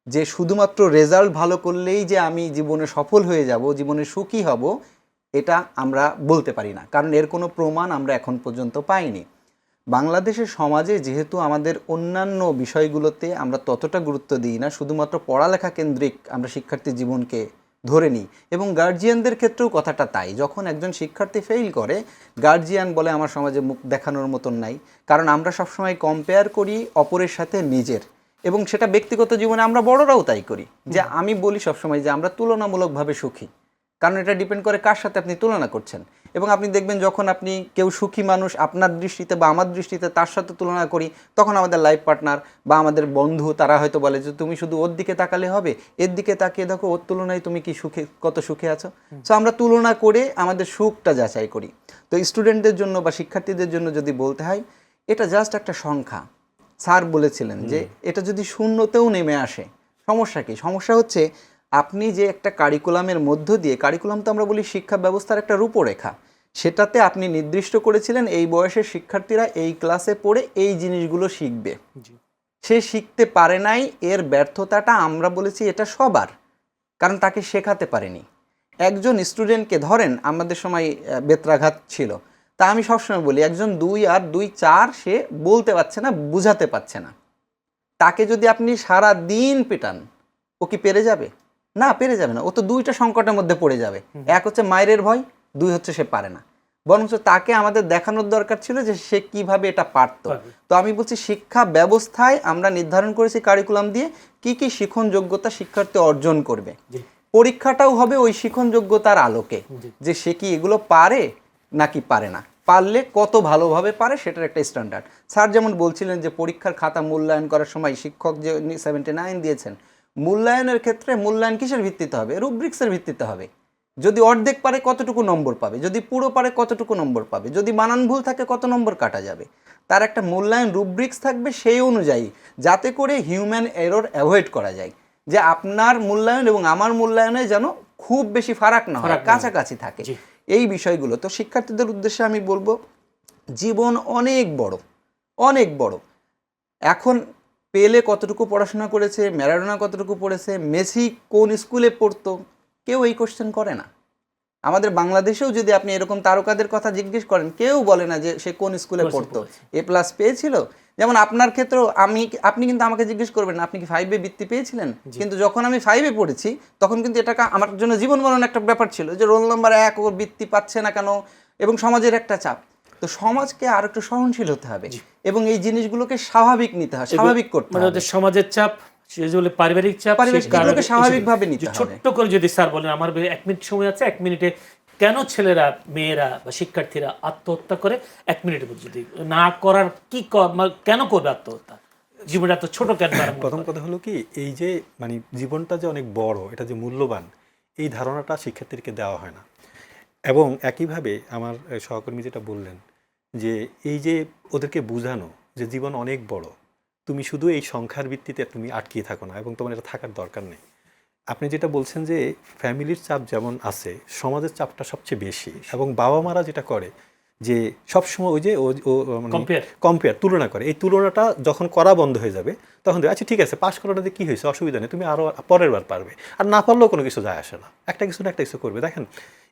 যে শুধুমাত্র রেজাল্ট ভালো করলেই যে আমি জীবনে সফল হয়ে যাব, জীবনে সুখী হব, এটা আমরা বলতে পারি না, কারণ এর কোনো প্রমাণ আমরা এখন পর্যন্ত পাইনি। বাংলাদেশের সমাজে যেহেতু আমাদের অন্যান্য বিষয়গুলোতে আমরা ততটা গুরুত্ব দিই না, শুধুমাত্র পড়ালেখা কেন্দ্রিক আমরা শিক্ষার্থী জীবনকে ধরে নিই, এবং গার্জিয়ানদের ক্ষেত্রেও কথাটা তাই। যখন একজন শিক্ষার্থী ফেইল করে, গার্জিয়ান বলে আমার সমাজে মুখ দেখানোর মতন নাই, কারণ আমরা সবসময় কম্পেয়ার করি অপরের সাথে নিজের, এবং সেটা ব্যক্তিগত জীবনে আমরা বড়রাও তাই করি। যে আমি বলি সবসময় যে আমরা তুলনামূলকভাবে সুখী, কারণ এটা ডিপেন্ড করে কার সাথে আপনি তুলনা করছেন। এবং আপনি দেখবেন যখন আপনি কেউ সুখী মানুষ আপনার দৃষ্টিতে বা আমার দৃষ্টিতে তার সাথে তুলনা করি, তখন আমাদের লাইফ পার্টনার বা আমাদের বন্ধু তারা হয়তো বলে যে তুমি শুধু ওর দিকে তাকালে হবে, এর দিকে তাকিয়ে দেখো ওর তুলনায় তুমি কি সুখে, কত সুখে আছো। সো আমরা তুলনা করে আমাদের সুখটা যাচাই করি। তো স্টুডেন্টদের জন্য বা শিক্ষার্থীদের জন্য যদি বলতে হয়, এটা জাস্ট একটা সংখ্যা। স্যার বলেছিলেন যে এটা যদি শূন্যতেও নেমে আসে, সমস্যা কি? সমস্যা হচ্ছে আপনি যে একটা কারিকুলামের মধ্য দিয়ে, কারিকুলাম তো আমরা বলি শিক্ষা ব্যবস্থার একটা রূপরেখা, সেটাতে আপনি নির্দিষ্ট করেছিলেন এই বয়সের শিক্ষার্থীরা এই ক্লাসে পড়ে এই জিনিসগুলো শিখবে। সে শিখতে পারে নাই, এর ব্যর্থতাটা আমরা বলেছি এটা সবার, কারণ তাকে শেখাতে পারেনি। একজন স্টুডেন্টকে ধরেন, আমাদের সময় বেত্রাঘাত ছিল, তা আমি সবসময় বলি একজন 2 আর 2 4 সে বলতে পারছে না, বুঝাতে পারছে না, তাকে যদি আপনি সারা দিন পেটান, ও কি পেরে যাবে? না, পেরে যাবে না। ও তো 2টা সংকটের মধ্যে পড়ে যাবে। এক হচ্ছে মায়ের ভয়, 2 হচ্ছে সে পারে না। বরঞ্চ তাকে আমাদের দেখানোর দরকার ছিল যে সে কিভাবে এটা পারত। তো আমি বলছি শিক্ষা ব্যবস্থায় আমরা নির্ধারণ করেছি কারিকুলাম দিয়ে কি কি শিখন যোগ্যতা শিক্ষার্থী অর্জন করবে। পরীক্ষাটাও হবে ওই শিখন যোগ্যতার আলোকে, যে সে কি এগুলো পারে নাকি পারে না, পারলে কত ভালোভাবে পারে সেটার একটা স্ট্যান্ডার্ড। স্যার যেমন বলছিলেন যে পরীক্ষার খাতা মূল্যায়ন করার সময় শিক্ষক যে 79 দিয়েছেন, মূল্যায়নের ক্ষেত্রে মূল্যায়ন কিসের ভিত্তিতে হবে? রুব্রিক্সের ভিত্তিতে হবে। যদি অর্ধেক পারে কতটুকু নম্বর পাবে, যদি পুরো পারে কতটুকু নম্বর পাবে, যদি বানান ভুল থাকে কত নম্বর কাটা যাবে, তার একটা মূল্যায়ন রুব্রিক্স থাকবে সেই অনুযায়ী, যাতে করে হিউম্যান এরর অ্যাভয়েড করা যায়, যে আপনার মূল্যায়ন এবং আমার মূল্যায়নে যেন খুব বেশি ফারাক না হয়, কাছাকাছি থাকে। এই বিষয়গুলো তো শিক্ষার্থীদের উদ্দেশ্যে আমি বলবো, জীবন অনেক বড়, অনেক বড়। এখন পেলে কতটুকু পড়াশোনা করেছে, ম্যারাডোনা কতটুকু পড়েছে, মেসি কোন স্কুলে পড়তো, কেউ এই কোশ্চেন করে না। আমাদের বাংলাদেশেও যদি আপনি এরকম তারকাদের কথা জিজ্ঞেস করেন, কেউ বলে না যে সে কোন স্কুলে পড়তো, A+ পেয়েছিল। যেমন আপনার ক্ষেত্রেও আপনি কিন্তু আমাকে জিজ্ঞেস করবেন আপনি কি 5-এ বৃত্তি পেয়েছিলেন, কিন্তু যখন আমি 5-এ পড়েছি তখন কিন্তু এটা আমার জন্য জীবন মরণ একটা ব্যাপার ছিল, যে রোল নাম্বার 1 ওর বৃত্তি পাচ্ছে না কেন, এবং সমাজের একটা চাপ। তো সমাজকে আর একটু সহনশীল হতে হবে এবং এই জিনিসগুলোকে স্বাভাবিক নিতে হবে, স্বাভাবিক করতে হবে। মানে সমাজের চাপ, সেগুলো পারিবারিক চাপ, এগুলোকে স্বাভাবিকভাবে নিতে হবে। ছোট্ট করে যদি স্যার বলেন, আমার 1 মিনিট সময় আছে, 1 মিনিটে কেন ছেলেরা, মেয়েরা বা শিক্ষার্থীরা আত্মহত্যা করে, 1 মিনিটের মধ্যে যদি না করার কি কেন করবে আত্মহত্যা? জীবনটা তো ছোট কেন? প্রথম কথা হলো কি, এই যে মানে জীবনটা যে অনেক বড়, এটা যে মূল্যবান, এই ধারণাটা শিক্ষার্থীকে দেওয়া হয় না। এবং একইভাবে আমার সহকর্মী যেটা বললেন, যে এই যে ওদেরকে বোঝানো যে জীবন অনেক বড়, তুমি শুধু এই সংখ্যার ভিত্তিতে তুমি আটকিয়ে থাকো না, এবং তোমার এটা থাকার দরকার নেই। আপনি যেটা বলছেন যে ফ্যামিলির চাপ যেমন আছে, সমাজের চাপটা সবচেয়ে বেশি। এবং বাবা মারা যেটা করে যে সবসময় ওই যে কম্পেয়ার, তুলনা করে। এই তুলনাটা যখন করা বন্ধ হয়ে যাবে, তখন আচ্ছা ঠিক আছে, পাশ করাটাতে কী হয়েছে, অসুবিধা নেই, তুমি আরও পরের বার পারবে, আর না পারলেও কোনো কিছু যায় আসে না, একটা কিছু না একটা কিছু করবে। দেখেন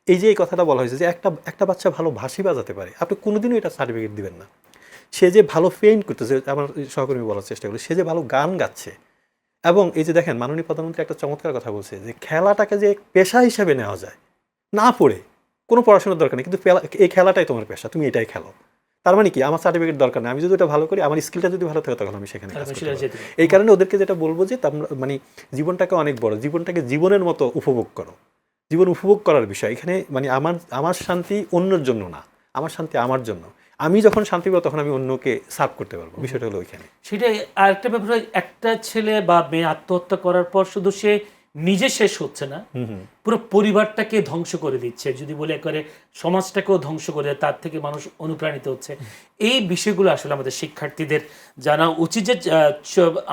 এই যে এই কথাটা বলা হয়েছে যে একটা বাচ্চা ভালো ভাসি বাজাতে পারে, আপনি কোনোদিনও এটা সার্টিফিকেট দিবেন না। সে যে ভালো পেইন্ট করতেছে, আমার সহকর্মী বলার চেষ্টা করলো, সে যে ভালো গান গাচ্ছে, এবং এই যে দেখেন মাননীয় প্রধানমন্ত্রী একটা চমৎকার কথা বলছে যে খেলাটাকে যে পেশা হিসেবে নেওয়া যায়, না পড়ে কোনো পড়াশোনার দরকার নেই, কিন্তু এই খেলাটাই তোমার পেশা, তুমি এটাই খেলো। তার মানে কি, আমার সার্টিফিকেট দরকার নেই, আমি যদি এটা ভালো করি, আমার স্কিলটা যদি ভালো থাকে, তখন আমি সেখানে কাজ করতে পারবো। এই কারণে ওদেরকে যেটা বলবো যে মানে জীবনটাকে অনেক বড়, জীবনটাকে জীবনের মতো উপভোগ করো। জীবন উপভোগ করার বিষয় এখানে, মানে আমার শান্তি অন্যের জন্য না, আমার শান্তি আমার জন্য। আমি যখন শান্তি পাবো তখন আমি অন্যকে সার্ভ করতে পারবো, বিষয়টা হলো ওইখানে। সেটাই আরেকটা ব্যাপার। একটা ছেলে বা মেয়ে আত্মহত্যা করার পর শুধু সে নিজে শেষ হচ্ছে না, পুরো পরিবারটাকে ধ্বংস করে দিচ্ছে, যদি বলে করে সমাজটাকেও ধ্বংস করে, তার থেকে মানুষ অনুপ্রাণিত হচ্ছে। এই বিষয়গুলো আসলে আমাদের শিক্ষার্থীদের জানা উচিত। যে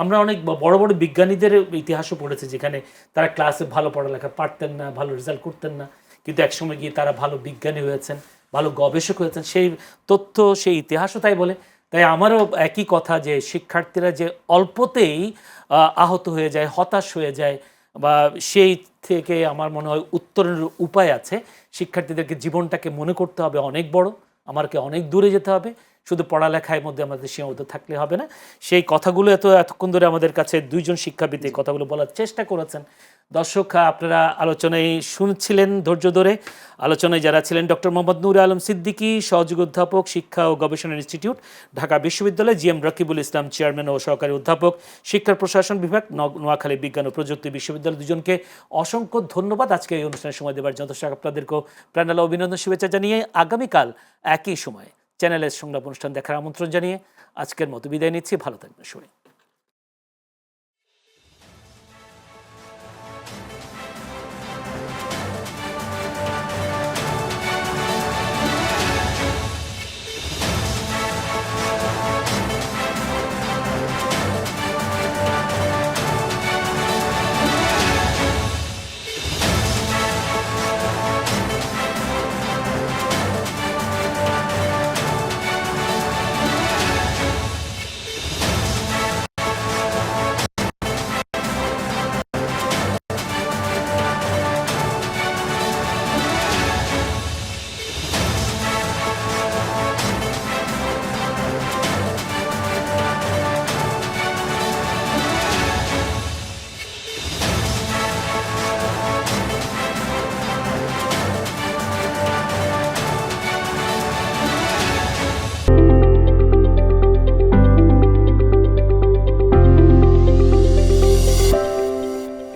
আমরা অনেক বড় বড় বিজ্ঞানীদের ইতিহাসও পড়েছি যেখানে তারা ক্লাসে ভালো পড়ালেখা পারতেন না, ভালো রেজাল্ট করতেন না, কিন্তু একসময় গিয়ে তারা ভালো বিজ্ঞানী হয়েছেন, ভালো গবেষক হয়েছেন। সেই তথ্য, সেই ইতিহাসও তাই বলে। তাই আমারও একই কথা যে শিক্ষার্থীরা যে অল্পতেই আহত হয়ে যায়, হতাশ হয়ে যায়, বা সেই থেকে আমার মনে হয় উত্তরের উপায় আছে। শিক্ষার্থীদেরকে জীবনটাকে মনে করতে হবে অনেক বড়, আমাকে অনেক দূরে যেতে হবে, শুধু পড়ালেখার মধ্যে আমাদের সীমাবদ্ধ থাকলে হবে না। সেই কথাগুলো এতক্ষণ ধরে আমাদের কাছে দুইজন শিক্ষাবিদ এই কথাগুলো বলার চেষ্টা করেছেন। দর্শক, আপনারা আলোচনায় শুনছিলেন ধৈর্য ধরে। আলোচনায় যারা ছিলেন ডক্টর মোহাম্মদ নূর আলম সিদ্দিকী, সহযোগী অধ্যাপক, শিক্ষা ও গবেষণা ইনস্টিটিউট, ঢাকা বিশ্ববিদ্যালয়, জি এম রাকিবুল ইসলাম, চেয়ারম্যান ও সহকারী অধ্যাপক, শিক্ষা প্রশাসন বিভাগ, নোয়াখালী বিজ্ঞান ও প্রযুক্তি বিশ্ববিদ্যালয়। দুজনকে অসংখ্য ধন্যবাদ আজকে এই অনুষ্ঠানে সময় দেওয়ার জন্য। আপনাদেরকেও প্রাণাল অভিনন্দন, শুভেচ্ছা জানিয়ে আগামীকাল একই সময় চ্যানেলের সংলাপ অনুষ্ঠান দেখার আমন্ত্রণ জানিয়ে আজকের মতো বিদায় নিচ্ছি। ভালো থাকবেন সবাই।